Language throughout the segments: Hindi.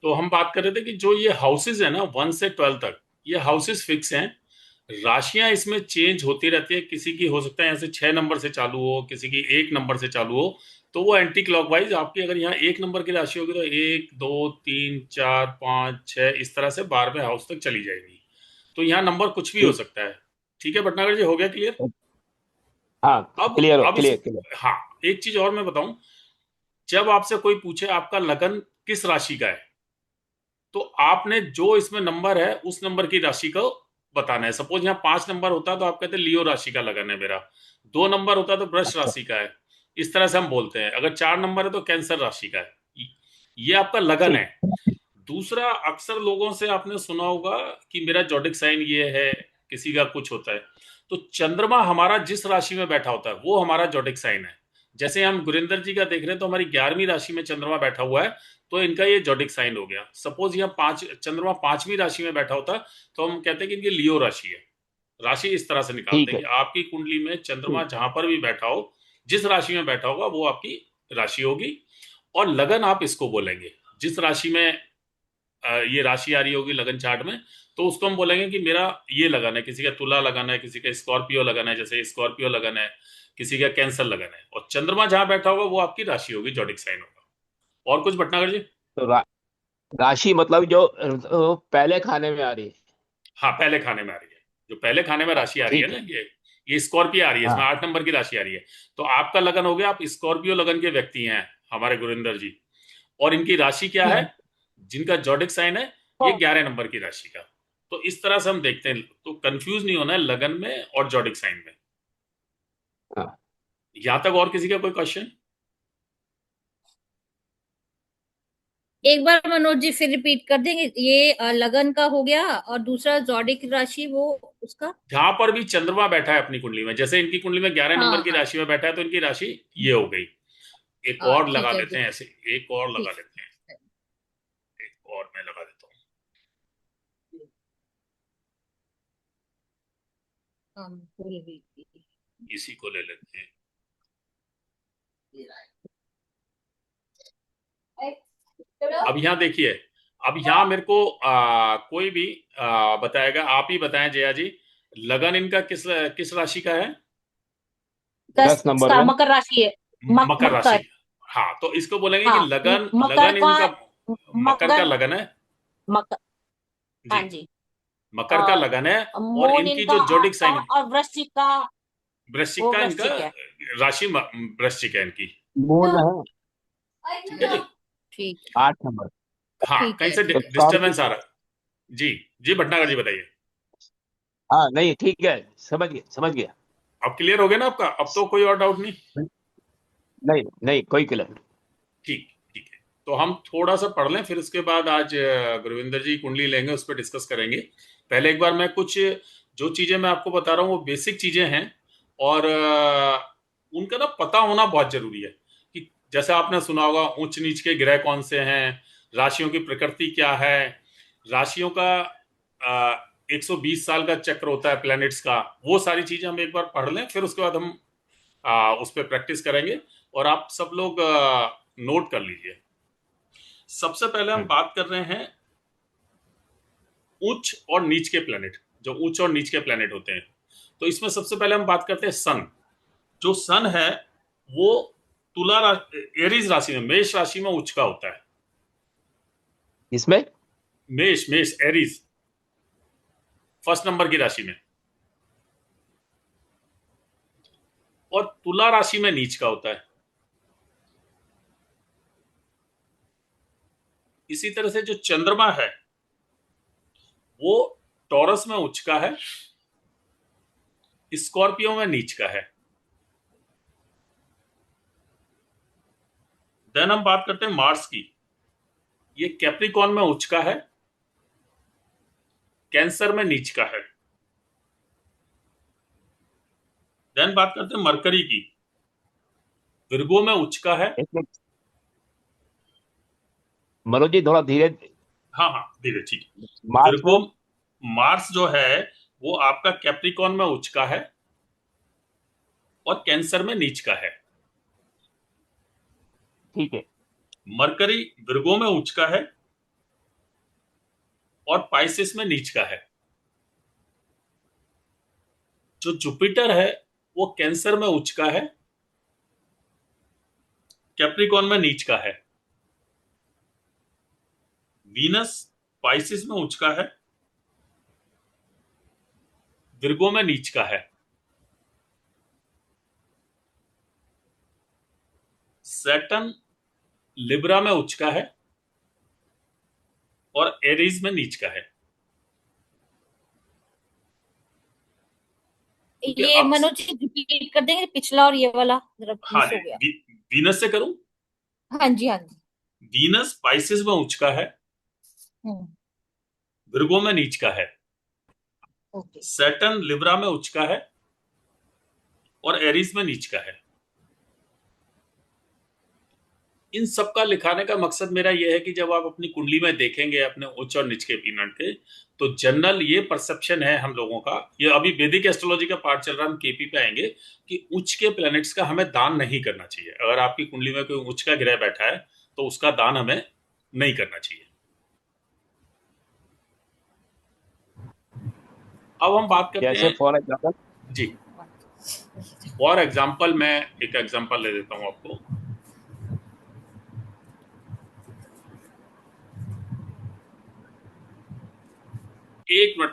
तो हम बात कर रहे थे कि जो ये हाउसेज है ना 1 से 12 तक, ये हाउसेज फिक्स हैं। राशियां इसमें चेंज होती रहती है, किसी की हो सकता है यहाँ से 6 नंबर से चालू हो, किसी की 1 नंबर से चालू हो। तो वो एंटी क्लॉकवाइज आपकी, अगर यहाँ 1 नंबर की राशि होगी तो 1, 2, 3, 4, 5, 6 इस तरह से 12वें हाउस तक चली जाएगी। तो यहाँ नंबर कुछ भी हो ठीक। सकता है। ठीक है भटनागर जी, हो गया क्लियर? हाँ, अब क्लियर हो, अब इस क्लियर क्लियर। हाँ, एक चीज और मैं बताऊं। जब आपसे कोई पूछे आपका लगन किस राशि का है, तो आपने जो इसमें नंबर है उस नंबर की राशि को बताना है। सपोज यहाँ 5 नंबर होता तो आप कहते लियो राशि का लगन है मेरा। 2 नंबर होता तो वृष अच्छा। राशि का है। इस तरह से हम बोलते हैं। अगर 4 नंबर है तो कैंसर राशि का है। ये आपका लगन है। ठीक। दूसरा, अक्सर लोगों से आपने सुना होगा कि मेरा जोडिक साइन ये है, किसी का कुछ होता है। तो चंद्रमा हमारा जिस राशि में बैठा होता है वो हमारा जोडिक साइन है। जैसे हम गुरिंदर जी का देख रहे हैं तो हमारी 11वीं राशि में चंद्रमा बैठा हुआ है, तो इनका ये जोडिक साइन हो गया। सपोज यहाँ पांच चंद्रमा 5वीं राशि में बैठा होता तो हम कहते हैं कि इनकी लियो राशि है। राशि इस तरह से निकालते ठीक हैं है। कि आपकी कुंडली में चंद्रमा ठीक। जहां पर भी बैठा हो, जिस राशि में बैठा होगा वो आपकी राशि होगी। और लगन आप इसको बोलेंगे। जिस राशि में ये राशि आ रही होगी लगन चार्ट में, तो उसको हम बोलेंगे कि मेरा ये लगन है। किसी का तुला लगन है, किसी का स्कॉर्पियो लगन है, जैसे स्कॉर्पियो लगन है, किसी का कैंसर लगन है, और चंद्रमा जहां बैठा होगा वो आपकी राशि होगी, जॉडिक साइन होगा। और कुछ भटनागर जी? तो राशि मतलब जो पहले खाने में आ रही है। हाँ, पहले खाने में आ रही है। जो पहले खाने में राशि आ रही है ठीक ना, है। ये स्कॉर्पियो आ रही है, इसमें हाँ। 8 नंबर की राशि आ रही है। तो आपका लगन हो गया, आप स्कॉर्पियो लगन के व्यक्ति हैं, हमारे गुरिंदर जी। और इनकी राशि क्या है? जिनका जॉडिक साइन है, ये 11 नंबर की राशि का। तो इस तरह से हम देखते हैं। तो कंफ्यूज नहीं होना है लगन में और जॉडिक साइन में। हाँ। यहां तक और किसी का कोई क्वेश्चन? एक बार मनोज जी फिर रिपीट कर देंगे? ये लगन का हो गया, और दूसरा जॉडिक राशि वो उसका। जहां पर भी चंद्रमा बैठा है अपनी कुंडली में, जैसे इनकी कुंडली में 11 नंबर हाँ की हाँ। राशि में बैठा है तो इनकी राशि ये हो गई। एक और लगा ठीक है लेते जी। हैं ऐसे। एक और लगा ठीक लेते हैं। है। एक और मैं लगा देता हूँ। हम भूल गई थी। इसी को ले लेते हैं। अब यहाँ देखिए। अब यहाँ मेरे को कोई भी बताएगा, आप ही बताएं जया जी। लगन इनका किस किस राशि का है? 10 10 नंबर का में। मकर राशि है। मकर राशि। मकर। हाँ, तो इसको बोलेंगे कि हाँ, लगन मकर लगन का। इनका मकर का मकर। लगन है। मकर। जी, हाँ जी। मकर का और लगन है। और मून इनकी इनका जो जोडिक आपका, साइन, और वृश्चिक का। वृश्चिक वो का इनका वृश्चिक है। राशि वृश्चिक है इनकी। मून है। ठीक है जी। ठीक। 8 नंबर। हाँ, ठीक कहीं है से जी। तो डिस्टरबेंस आ स्कॉर्पियो। रहा है। जी। जी भटनागर जी बताइए। हाँ, नहीं, ठीक है, समझ गया, समझ गया। अब क्लियर हो गया ना आपका? अब तो कोई और डाउट नहीं? नहीं, नहीं, कोई क्लियर नहीं। ठीक। ठीक है। तो हम थोड़ा सा पढ़ लें, फिर उसके बाद आज गुरविंदर जी कुंडली लेंगे, उस पर डिस्कस करेंगे। पहले एक बार मैं कुछ, जो चीजें मैं आपको बता रहा हूँ वो बेसिक चीजें हैं। और उनका ना पता होना बहुत जरूरी है। कि जैसे आपने सुना होगा ऊंच नीच के ग्रह कौन से हैं, राशियों की प्रकृति क्या है, राशियों का 120 साल का चक्र होता है प्लैनेट्स का। वो सारी चीजें हम एक बार पढ़ लें, फिर उसके बाद हम उस पर प्रैक्टिस करेंगे। और आप सब लोग नोट कर लीजिए। सबसे पहले हम बात कर रहे हैं उच्च और नीच के प्लेनेट। जो उच्च और नीच के प्लेनेट होते हैं, तो इसमें सबसे पहले हम बात करते हैं सन। जो सन है वो एरीज राशि में, मेष राशि में उच्च का होता है। इसमें। मेष मेष एरीज, फर्स्ट नंबर की राशि में। और तुला राशि में नीच का होता है। इसी तरह से जो चंद्रमा है वो टॉरस में उच्च का है, स्कॉर्पियो में नीच का है। देन हम बात करते हैं मार्स की। ये कैप्रिकॉन में उच्च का है, कैंसर में नीच का है। देन बात करते हैं मरकरी की। विर्गो में उच्च का है। एक मिनट, मनोज जी, थोड़ा धीरे। हाँ हाँ, धीरे, ठीक है। मार्च विर्गो, में। मार्स जो है वो आपका कैप्रिकॉन में उच्च का है और कैंसर में नीच का है। ठीक है। मरकरी विर्गो में उच्च का है, और पाइसेस में नीच का है। जो जुपिटर है वो कैंसर में उच्च का है, कैप्रिकॉर्न में नीच का है। वीनस पाइसेस में उच्च का है, विर्गो में नीच का है। सैटर्न लिब्रा में उच्च का है और एरीज में नीच का है। ये मनोज जी रिपीट कर देंगे पिछला और ये वाला, जरा हाँ मिस जी, हो गया। वीनस से करूं। हाँ जी, हाँ जी। वीनस पाइसेस में उच्च का है, हम्म। विर्गो में नीच का है। ओके। सैटर्न लिब्रा में उच्च का है और एरीज में नीच का है। इन सब का लिखाने का मकसद मेरा यह है कि जब आप अपनी कुंडली में देखेंगे अपने उच्च और नीच के प्लैनेट के, तो जनरल ये परसेप्शन है हम लोगों का, ये अभी वैदिक एस्ट्रोलॉजी का पार्ट चल रहा है, हम केपी पे आएंगे, कि उच्च के प्लैनेट्स का हमें दान नहीं करना चाहिए। अगर आपकी कुंडली में कोई उच्च का ग्रह बैठा है तो उसका दान हमें नहीं करना चाहिए। अब हम बात करते जैसे हैं फॉर एग्जाम्पल। जी, फॉर एग्जाम्पल मैं एक एग्जाम्पल ले देता हूं आपको। एक मिनट।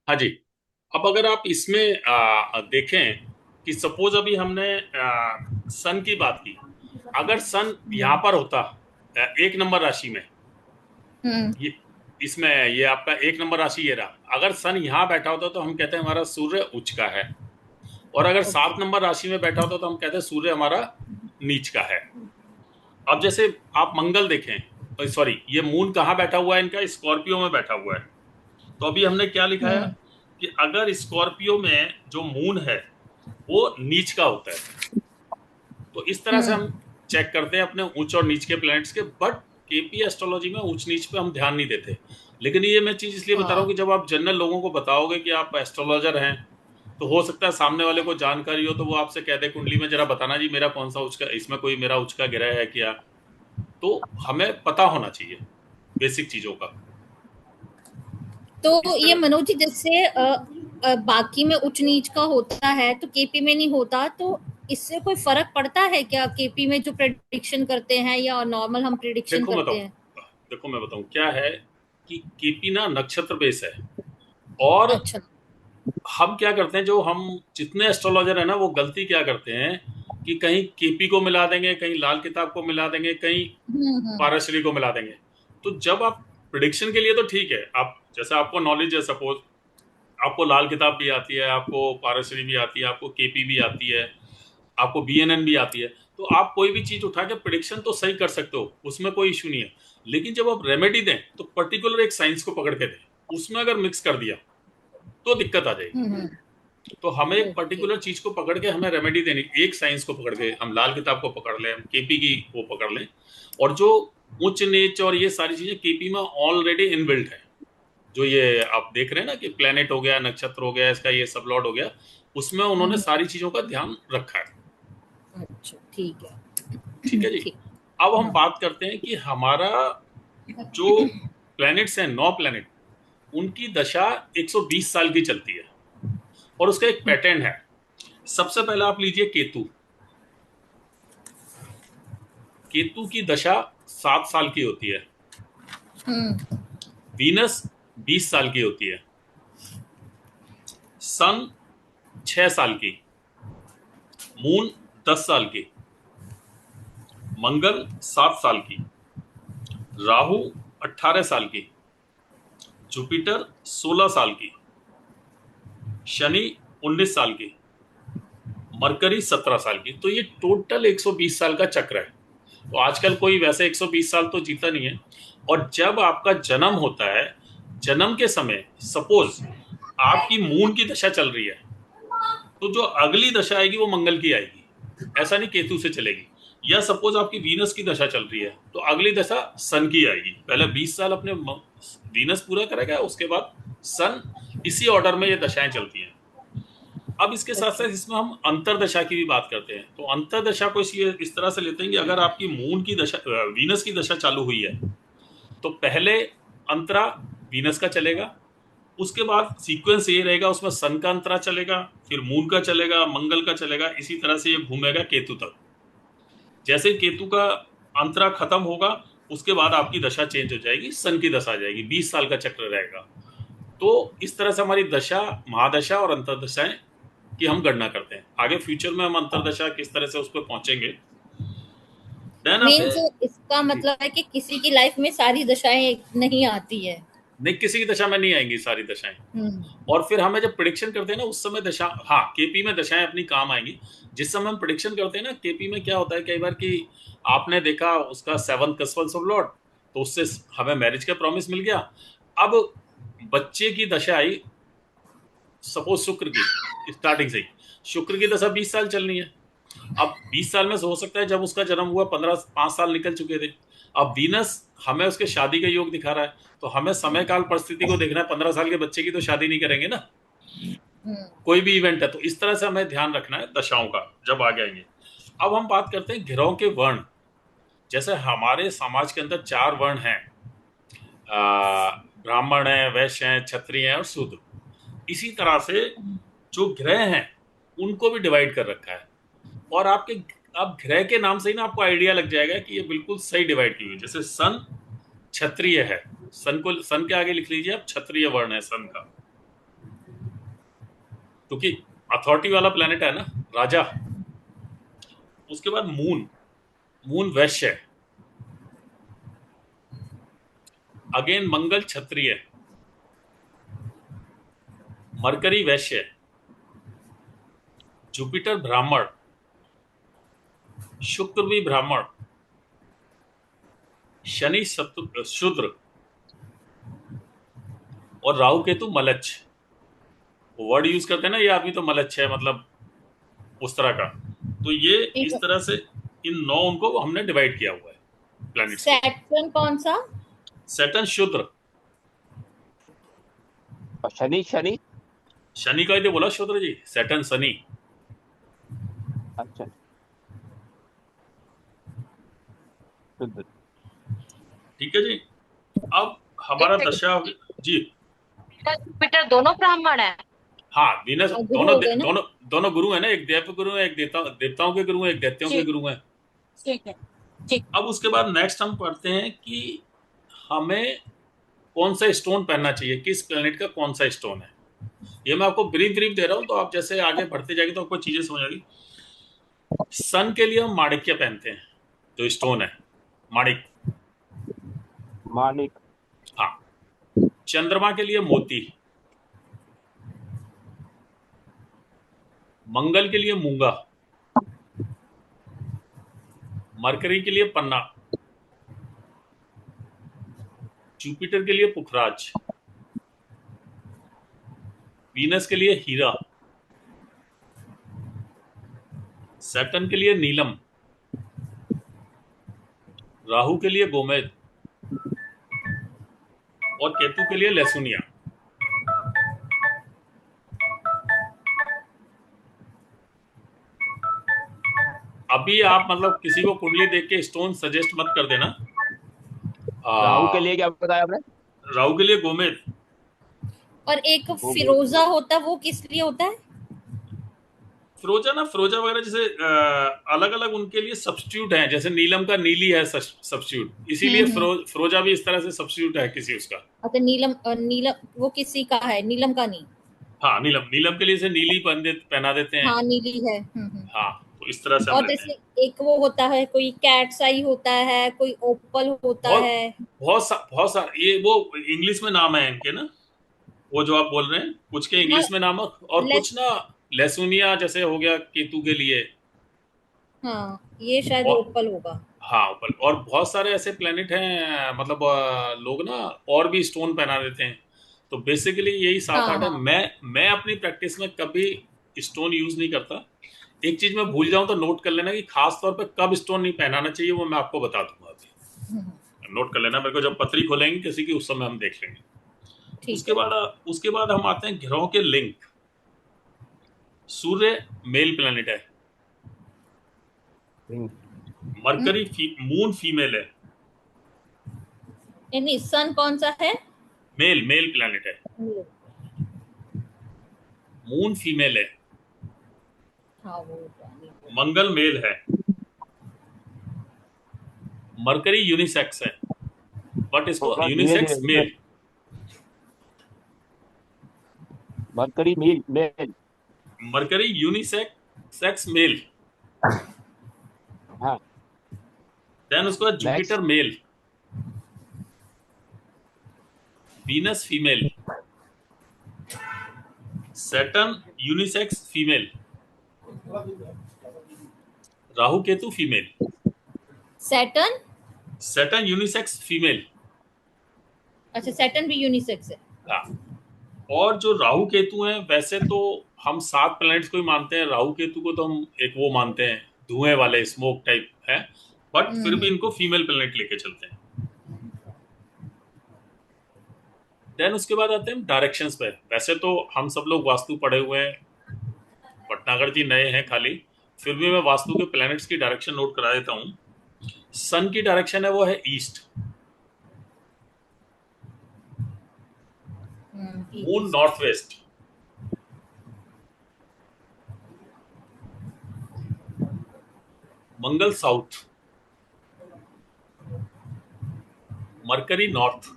हाँ जी, अब अगर आप इसमें देखें कि सपोज अभी हमने सन की बात की, अगर सन यहां पर होता एक नंबर राशि में, हम्म। ये इसमें ये आपका एक नंबर राशि ये रहा, अगर सन यहां बैठा होता तो हम कहते हैं हमारा सूर्य उच्च का है। और अगर ओके। 7 नंबर राशि में बैठा होता तो हम कहते हैं सूर्य हमारा नीच का है। अब जैसे आप मंगल देखें, सॉरी, ये मून कहाँ बैठा हुआ है इनका, स्कॉर्पियो में बैठा हुआ है। तो अभी हमने क्या लिखा है हम्म। कि अगर स्कॉर्पियो में जो मून है वो नीच का होता है, तो इस तरह से हम्म। हम चेक करते हैं अपने ऊंच और नीच के प्लैनेट्स के। बट केपी एस्ट्रोलॉजी में ऊंच नीच पे हम ध्यान नहीं देते। लेकिन ये मैं चीज इसलिए बता रहा हूँ कि जब आप जनरल लोगों को बताओगे कि आप एस्ट्रोलॉजर हैं, तो हो सकता है सामने वाले को जानकारी हो तो वो आपसे कह दे कुंडली में जरा बताना जी मेरा कौन सा उच्च का, इसमें कोई मेरा उच्च का ग्रह है क्या। तो हमें पता होना चाहिए बेसिक चीजों का। तो इस ये तरह मनोज जी जैसे बाकी में उच्च नीच का होता है तो केपी में नहीं होता, तो इससे कोई फर्क पड़ता है क्या केपी में जो प्रेडिक्शन करते हैं या नॉर्मल हम प्रेडिक्शन देखो मैं करते बताऊं, हैं? क्या है कि केपी ना नक्षत्र बेस है। और अच्छा। हम क्या करते हैं, जो हम जितने एस्ट्रोलॉजर है ना, वो गलती क्या करते हैं कि कहीं केपी को मिला देंगे, कहीं लाल किताब को मिला देंगे, कहीं हम्म। पाराशरी को मिला देंगे। तो जब आप प्रिडिक्शन के लिए तो ठीक है, आप जैसे आपको नॉलेज है, सपोज आपको लाल किताब भी आती है, आपको पाराशरी भी आती है, आपको केपी भी आती है, आपको बीएनएन भी आती है, तो आप कोई भी चीज उठा के प्रिडिक्शन तो सही कर सकते हो, उसमें कोई इशू नहीं है। लेकिन जब आप रेमेडी दें तो पर्टिकुलर एक साइंस को पकड़ के दें, उसमें अगर मिक्स कर दिया तो दिक्कत आ जाएगी। हम्म। तो हमें एक ओके। पर्टिकुलर चीज को पकड़ के हमें रेमेडी देनी, एक साइंस को पकड़ के, हम लाल किताब को पकड़ लें, हम केपी की वो पकड़ लें। और जो उच्च नीच और ये सारी चीजें केपी में ऑलरेडी इनबिल्ट है, जो ये आप देख रहे हैं ना कि प्लेनेट हो गया, नक्षत्र हो गया, इसका ये सब लॉर्ड हो गया, उसमें उन्होंने सारी चीजों का ध्यान रखा है। अच्छा, ठीक ठीक है। है जी। ठीक। अब हम हाँ। बात करते हैं कि हमारा जो प्लैनेट्स हैं, 9 प्लैनेट, उनकी दशा 120 साल की चलती है और उसका एक पैटर्न है। सबसे पहले आप लीजिए केतु। केतु की दशा 7 साल की होती है। हम्म। वीनस 20 साल की होती है। सन 6 साल की। मून 10 साल की। मंगल 7 साल की। राहु 18 साल की। जुपिटर 16 साल की। शनि 19 साल की। मरकरी 17 साल की। तो ये टोटल 120 साल का चक्र है। तो आजकल कोई वैसे 120 साल तो जीता नहीं है। और जब आपका जन्म होता है, जन्म के समय सपोज आपकी मून की दशा चल रही है, तो जो अगली दशा आएगी वो मंगल की आएगी, ऐसा नहीं केतु से चलेगी। या सपोज आपकी वीनस की दशा चल रही है तो अगली दशा सन की आएगी। पहले 20 साल अपने वीनस पूरा करेगा, उसके बाद सन, इसी ऑर्डर में ये दशाएं चलती हैं। अब इसके साथ साथ इसमें हम अंतरदशा की भी बात करते हैं। तो अंतरदशा को इस तरह से लेते हैं कि अगर आपकी मून की दशा, वीनस की दशा चालू हुई है तो पहले अंतरा वीनस का चलेगा, उसके बाद सीक्वेंस ये रहेगा, उसमें सन का अंतरा चलेगा, फिर मून का चलेगा, मंगल का चलेगा, इसी तरह से ये घूमेगा केतु तक। जैसे केतु का अंतरा खत्म होगा उसके बाद आपकी दशा चेंज हो जाएगी, सन की दशा आ जाएगी, 20 साल का चक्र रहेगा। तो इस तरह से हमारी दशा, महादशा और अंतरदशाएं की हम गणना करते हैं। आगे फ्यूचर में हम अंतरदशा किस तरह से उस पर पहुंचेंगे। मीन्स इसका मतलब है कि किसी की लाइफ में सारी दशाएं नहीं आती है, नहीं, किसी की दशा में नहीं आएंगी सारी दशाएं। और फिर हमें जब प्रिडिक्शन करते हैं ना उस समय दशा, हाँ केपी में दशाएं अपनी काम आएंगी। जिस समय हम प्रिडिक्शन करते हैं ना केपी में क्या होता है कई बार कि आपने देखा उसका 7 कस्बल्स ऑफ लॉर्ड, तो उससे हमें मैरिज का प्रॉमिस मिल गया। अब बच्चे की दशा आई, सपोज शुक्र की स्टार्टिंग से ही, शुक्र की दशा 20 साल चलनी है। अब 20 साल में से हो सकता है जब उसका जन्म हुआ 5 साल निकल चुके थे। अब वीनस हमें उसके शादी का योग दिखा रहा है, तो हमें समय काल परिस्थिति को देखना है। 15 साल के बच्चे की तो शादी नहीं करेंगे ना, कोई भी इवेंट है। तो इस तरह से हमें ध्यान रखना है दशाओं का जब आगे आएंगे। अब हम बात करते हैं ग्रहों के वर्ण। जैसे हमारे समाज के अंदर 4 वर्ण हैं, ब्राह्मण है, वैश्य है, क्षत्रिय है और शूद्र। इसी तरह से जो ग्रह हैं उनको भी डिवाइड कर रखा है। और आपके अब ग्रह के नाम से ही ना आपको आइडिया लग जाएगा कि ये बिल्कुल सही डिवाइड की हुई है। जैसे सन क्षत्रिय है, सन को सन के आगे लिख लीजिए आप, क्षत्रिय वर्ण है सन का, क्योंकि अथॉरिटी वाला प्लेनेट है ना, राजा। उसके बाद मून, मून वैश्य है, अगेन मंगल क्षत्रिय, मरकरी वैश्य, जुपिटर ब्राह्मण, शुक्र भी ब्राह्मण, शनि शूद्र और राहु केतु मलच्छ। वर्ड यूज करते हैं ना ये आदमी तो मलच्छ है, मतलब उस तरह का। तो ये इस तरह से इन 9 उनको हमने डिवाइड किया हुआ है प्लैनेट। सैटर्न कौन सा? सैटर्न शूद्र। शनि शनि शनि का ही तो बोला शूद्र जी, सैटर्न शनि। अच्छा, ठीक है जी। अब हमारा दशा जी, जुपिटर दोनों ब्राह्मण है। हाँ वीनस गुरु दोनों गुरु है ना, एक देव गुरु है, एक देवताओं के गुरु है, एक दैत्यों के गुरु है। ठीक है, ठीक। अब उसके बाद नेक्स्ट हम पढ़ते हैं कि हमें कौन सा स्टोन पहनना चाहिए, किस प्लेनेट का कौन सा स्टोन है। ये मैं आपको ब्रीफ दे रहा हूँ, तो आप जैसे आगे बढ़ते जाएंगे तो आपको चीजें समझ आएगी। सन के लिए हम माणिक्य पहनते हैं, जो स्टोन है माणिक। मानिक। हाँ। चंद्रमा के लिए मोती, मंगल के लिए मूंगा, मरकरी के लिए पन्ना, जुपिटर के लिए पुखराज, वीनस के लिए हीरा, सैटर्न के लिए नीलम, राहु के लिए गोमेद और केतु के लिए लहसुनिया। अभी आप मतलब किसी को कुंडली देख के स्टोन सजेस्ट मत कर देना। राहु के लिए क्या बताया आपने? राहु के लिए गोमेद। और एक फिरोजा होता है, वो किस लिए होता है? फिरोजा वगैरह जैसे अलग अलग उनके लिए सब्स्टिट्यूट हैं। जैसे नीलम का नीली है सब्स्टिट्यूट, इसीलिए फिरोजा भी इस तरह से सब्स्टिट्यूट है किसी उसका। अच्छा, नीलम वो किसी का है, नीलम का नहीं। हाँ, नीलम के लिए से नीली पहना देते हैं। हाँ, नीली है। हाँ, तो इस तरह से और जैसे एक वो होता है, कोई कैट्स आई होता है, कोई ओपल होता है, बहुत सारा ये वो इंग्लिश में नाम है इनके ना, वो जो आप बोल रहे हैं कुछ के इंग्लिश में नाम है, और कुछ ना लहसुनिया जैसे हो गया केतु के लिए। हाँ, ये शायद ओपल होगा। हाँ, ओपल। और बहुत सारे ऐसे प्लेनेट हैं, मतलब लोग ना और भी स्टोन पहना देते हैं। तो बेसिकली यही 7-8 है। मैं अपनी प्रैक्टिस में कभी स्टोन यूज नहीं करता। एक चीज मैं भूल जाऊं तो नोट कर लेना कि खास तौर पे कब स्टोन नहीं पहनाना चाहिए, वो मैं आपको बता दूंगा अभी। नोट कर लेना मेरे को, जब पत्री खोलेंगे किसी की उस समय हम देख लेंगे। ठीक है। उसके बाद हम आते हैं ग्रहों के लिंक। सूर्य मेल प्लेनेट है, मरकरी मून फीमेल है, नहीं, सन कौन सा है? मेल प्लेनेट है, मून फीमेल है, हाँ वो मंगल मेल है, मरकरी यूनिसेक्स है, बट इसको हाँ, धीरे यूनिसेक्स धीरे male, Mercury male male. Mercury unisex male. हाँ, देन उसके बाद Jupiter next. Male, Venus female, Saturn unisex female, Rahu Ketu female, Saturn. Saturn unisex female. अच्छा, सैटर्न भी यूनिसेक्स है। हाँ, और जो राहु केतु हैं वैसे तो हम 7 प्लैनेट्स को ही मानते हैं, राहु केतु को तो हम एक वो मानते हैं धुएं वाले, स्मोक टाइप है, बट फिर भी इनको फीमेल प्लैनेट लेके चलते हैं। देन उसके बाद आते हैं डायरेक्शंस पे। वैसे तो हम सब लोग वास्तु पढ़े हुए हैं, भटनागर जी नए हैं खाली, फिर भी मैं वास्तु के प्लैनेट्स की डायरेक्शन नोट करा देता हूं। सन की डायरेक्शन है वो है ईस्ट, मून नॉर्थ वेस्ट, मंगल south, Mercury north,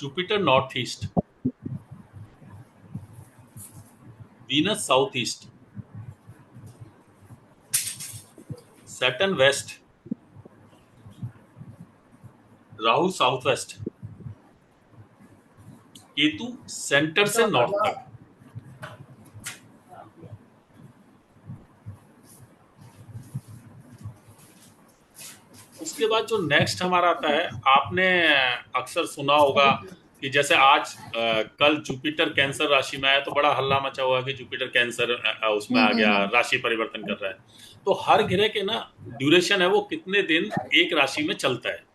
Jupiter north east, Venus south east, Saturn west, Rahu south west, Ketu centre से नॉर्थ तक। उसके बाद जो नेक्स्ट हमारा आता है, आपने अक्सर सुना होगा कि जैसे आज कल जुपिटर कैंसर राशि में आया तो बड़ा हल्ला मचा हुआ कि जुपिटर कैंसर उसमें आ गया, राशि परिवर्तन कर रहा है। तो हर ग्रह के ना ड्यूरेशन है वो कितने दिन एक राशि में चलता है।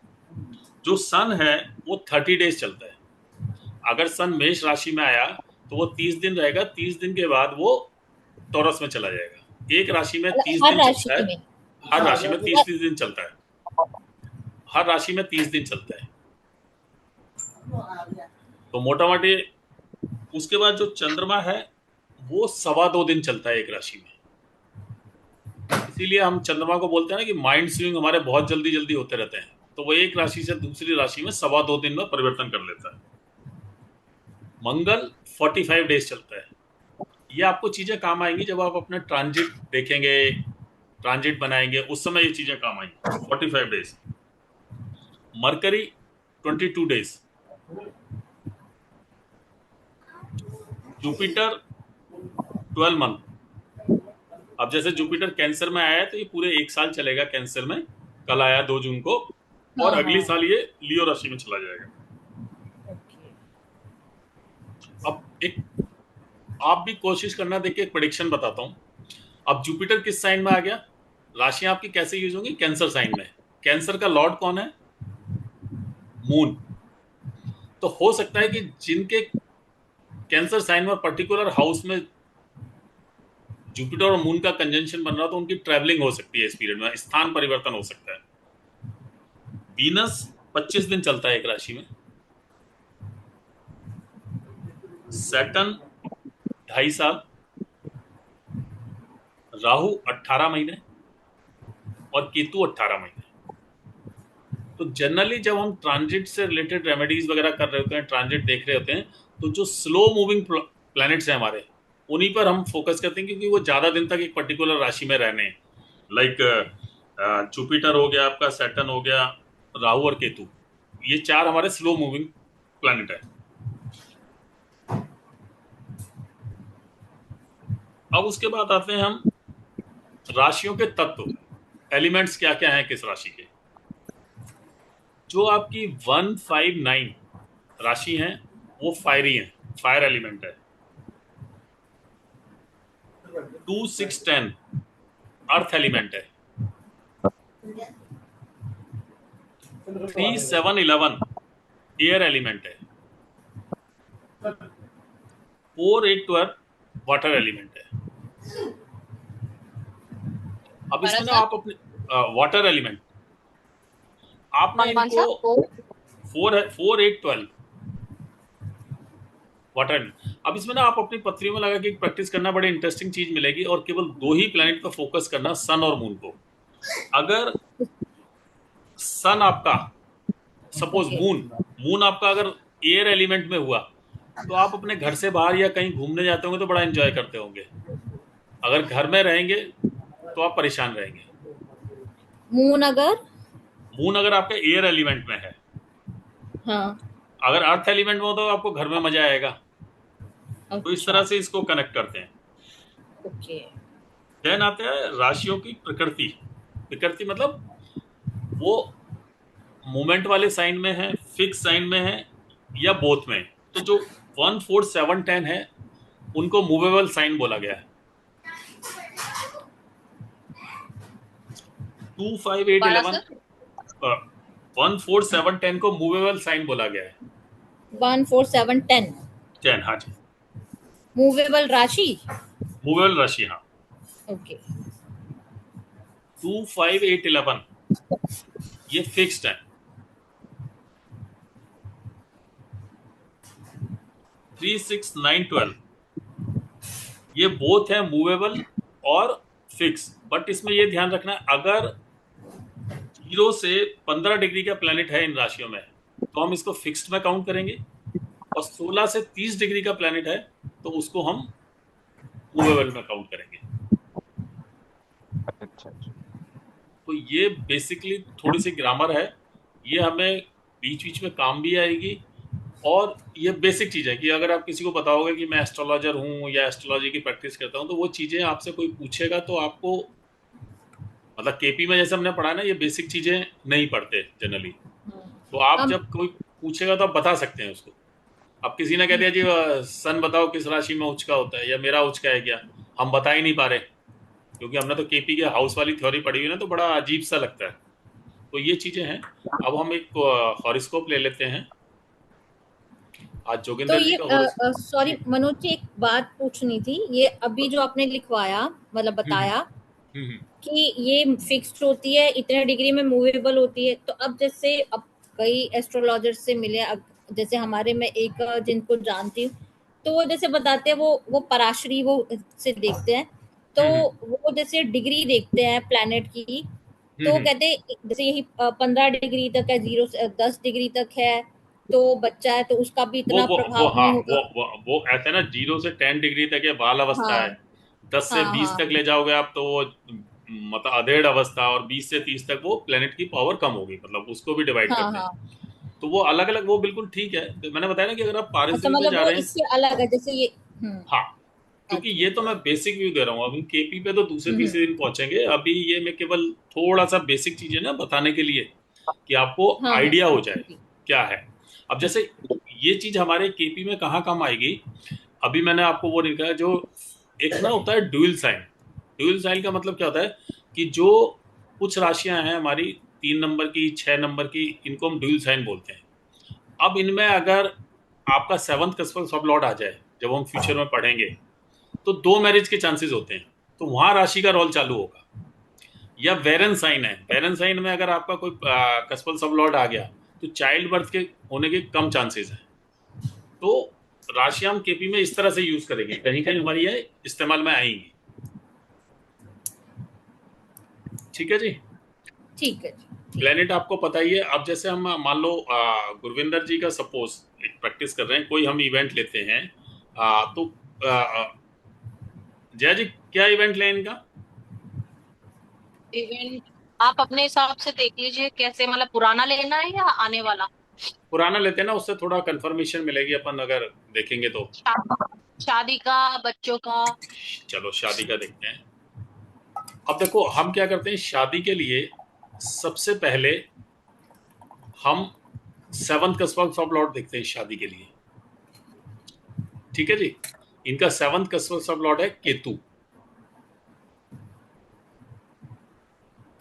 जो सन है वो 30 डेज चलता है। अगर सन मेष राशि में आया तो वो 30 दिन रहेगा, 30 दिन के बाद वो टॉरस में चला जाएगा। एक राशि में 30 हर दिन राशि चलता है, में? हर राशि में 30 दिन चलता है, हर राशि में 30 दिन चलता है। तो मोटा मोटी उसके बाद जो चंद्रमा है वो 2.25 दिन चलता है एक राशि में। इसीलिए हम चंद्रमा को बोलते हैं ना कि माइंड स्विंग हमारे बहुत जल्दी जल्दी होते रहते हैं। तो वो एक राशि से दूसरी राशि में 2.25 दिन में परिवर्तन कर लेता है। मंगल 45 डेज चलता है। ये आपको चीजें काम आएंगी जब आप अपने ट्रांजिट देखेंगे, ट्रांजिट बनाएंगे, उस समय ये चीजें काम आएंगी। 45 days. Mercury 22 days, Jupiter 12 month. अब जैसे जुपिटर कैंसर में आया है तो ये पूरे 1 साल चलेगा कैंसर में, कल आया 2 जून को, और अगली साल ये लियो राशि में चला जाएगा। अब एक आप भी कोशिश करना, देखिए एक प्रेडिक्शन बताता हूं। अब जुपिटर किस साइन में आ गया, राशियां आपकी कैसे यूज होंगी, कैंसर साइन में। कैंसर का लॉर्ड कौन है, मून। तो हो सकता है कि जिनके कैंसर साइन में पर्टिकुलर हाउस में जुपिटर और मून का कंजंक्शन बन रहा, तो उनकी ट्रैवलिंग हो सकती है इस पीरियड में, स्थान परिवर्तन हो सकता है। वीनस 25 दिन चलता है एक राशि में, सैटर्न 2.5 साल, राहु 18 महीने और केतु 18 महीने। तो जनरली जब हम ट्रांजिट से रिलेटेड रेमेडीज वगैरह कर रहे होते हैं, ट्रांजिट देख रहे होते हैं, तो जो स्लो मूविंग प्लैनेट्स हैं हमारे, उन्हीं पर हम फोकस करते हैं, क्योंकि वो ज्यादा दिन तक एक पर्टिकुलर राशि में रहने हैं। लाइक जुपिटर हो गया आपका, सैटर्न हो गया, राहु और केतु, ये 4 हमारे स्लो मूविंग प्लैनेट है। अब उसके बाद आते हैं हम राशियों के तत्व, एलिमेंट्स क्या क्या हैं किस राशि के। जो आपकी 159 राशि हैं वो फायरी हैं, फायर एलिमेंट है। 2 6 10 अर्थ एलिमेंट है। 3 7 11 एयर एलिमेंट है। 4 8 12 वाटर एलिमेंट है। अब इसमें ना सर आप अपने वाटर एलिमेंट आपने कौन सा इनको 4 8 12 वाटर एलिमेंट। अब इसमें ना आप अपनी पत्रियों में लगा के प्रैक्टिस करना, बड़ी इंटरेस्टिंग चीज मिलेगी। और केवल 2 ही प्लैनेट पर फोकस करना, सन और मून को। अगर सन आपका, सपोज ओके मून आपका अगर एयर एलिमेंट में हुआ, तो आप अपने घर से बाहर या कहीं घूमने जाते होंगे तो बड़ा एंजॉय करते होंगे। अगर घर में रहेंगे तो आप परेशान रहेंगे। मून अगर आपका एयर एलिमेंट में है, हाँ अगर अर्थ एलिमेंट में हो तो आपको घर में मजा आएगा। तो इस अच्छा तरह से इसको कनेक्ट करते हैं। ओके देन आता है राशियों की प्रकृति। प्रकृति मतलब वो मूवमेंट वाले साइन में है, फिक्स साइन में है, या बोथ में। तो जो 1 4 7 10 है उनको मूवेबल साइन बोला गया है। 2 5 8 दोबारा 11 सर 1 4 7 10 को मूवेबल साइन बोला गया है। 1 4 7 10 10, हाँ जी, मूवेबल राशि मूवेबल राशि, हाँ। ओके 2 5 8 11 ये फिक्स्ड है। 3 6 9 12 ये बोथ है मूवेबल और फिक्स। बट इसमें ये ध्यान रखना, अगर 0 से 15 डिग्री का प्लैनेट है इन राशियों में तो हम इसको फिक्स्ड में काउंट करेंगे, और 16 से 30 डिग्री का प्लैनेट है तो उसको हम मूवेबल में काउंट करेंगे। अच्छा अच्छा। तो ये बेसिकली थोड़ी सी ग्रामर है, ये हमें बीच बीच में काम भी आएगी। और ये बेसिक चीज़ है कि अगर आप किसी को बताओगे कि मैं एस्ट्रोलॉजर हूँ या एस्ट्रोलॉजी की प्रैक्टिस करता हूँ, तो वो चीज़ें आपसे कोई पूछेगा तो आपको, मतलब केपी में जैसे हमने पढ़ा है ना, ये बेसिक चीज़ें नहीं पढ़ते जनरली। तो आप अब जब कोई पूछेगा तो आप बता सकते हैं उसको। अब किसी ने कह दिया जी सन बताओ किस राशि में उच्च का होता है, या मेरा उच्च का है क्या, हम बता ही नहीं पा रहे क्योंकि हमने तो केपी के हाउस वाली थ्योरी पढ़ी हुई ना, तो बड़ा अजीब सा लगता है। तो ये चीज़ें हैं। अब हम एक हॉरोस्कोप ले लेते हैं। आज तो जोगिंदर जी ये का हॉरोस्कोप सॉरी जी। मनोज जी, एक बात पूछनी थी। ये अभी जो आपने लिखवाया, मतलब हम्म बताया हम्म कि ये फिक्स्ड होती है, इतने डिग्री में मूवेबल होती है, तो अब जैसे अब कई एस्ट्रोलॉजर से मिले, अब जैसे हमारे में एक जिनको जानती हूँ, तो वो जैसे बताते हैं, वो पराशरी वो से देखते हैं, तो हम्म वो जैसे डिग्री देखते हैं प्लैनेट की, हम्म तो हम्म। कहते हैं जैसे यही 15 डिग्री तक है, 0 से 10 डिग्री तक है, तो बच्चा है तो उसका भी वो इतना वो वो प्रभाव हाँ नहीं होगा। वो ऐसे ना, 0 से 10 डिग्री तक ये बाल अवस्था हाँ है। 10 से हाँ 20 हाँ तक ले जाओगे आप तो वो मतलब अधेड़ अवस्था, और 20 से 30 तक वो प्लेनेट की पावर कम होगी, मतलब उसको भी डिवाइड हाँ करते हैं। हाँ। तो वो अलग अलग, वो बिल्कुल ठीक है। तो मैंने बताया ना कि अगर आप अच्छा पारिश्री में मतलब जा वो रहे हैं, इससे अलग है जैसे ये। हाँ, क्योंकि अच्छा ये तो अच्छा। मैं बेसिक व्यू दे रहा हूँ। अभी केपी पे तो दूसरे हम्म तीसरे दिन पहुंचेंगे, अभी ये मैं केवल थोड़ा सा बेसिक चीजें ना बताने के लिए कि आपको हाँ हाँ आइडिया हो जाए जी क्या है। अब जैसे ये चीज हमारे केपी में कहाँ काम आएगी, अभी मैंने आपको वो नहीं कहा, जो एक ना होता है ड्यूल साइन। ड्यूल साइन का मतलब क्या होता है कि जो कुछ राशियां हैं हमारी 3 नंबर की, 6 नंबर की, इनको हम ड्यूल साइन बोलते हैं। अब इनमें अगर आपका 7th कस्पर सब लॉर्ड आ जाए, जब हम फ्यूचर में पढ़ेंगे, तो 2 मैरिज के चांसेस होते हैं, तो वहां राशि का रोल चालू होगा। या वेरन साइन है, वेरन साइन में अगर आपका कोई कस्पल सब लॉर्ड आ गया तो चाइल्ड बर्थ के होने के कम चांसेस हैं। तो राशियां हम केपी में इस तरह से यूज करेंगे, कहीं कहीं हमारी ये इस्तेमाल में आएंगी। ठीक है जी। ठीक है जी ठीक। प्लेनेट आपको पता ही है। अब जैसे हम मान लो गुरविंदर जी का सपोज एक प्रैक्टिस कर रहे हैं, कोई हम इवेंट लेते हैं, तो जया जी क्या इवेंट लें इनका? इवेंट आप अपने हिसाब से देख लीजिए, कैसे मतलब पुराना लेना है या आने वाला। पुराना लेते हैं ना, उससे थोड़ा कंफर्मेशन मिलेगी अपन अगर देखेंगे तो। शादी का, बच्चों का। चलो शादी का देखते हैं। अब देखो हम क्या करते हैं शादी के लिए, सबसे पहले हम 7th कस्बा ऑफ लॉर्ड देखते हैं शादी के लिए। ठीक है जी। इनका 7th कस्टमर सब लॉर्ड है केतु।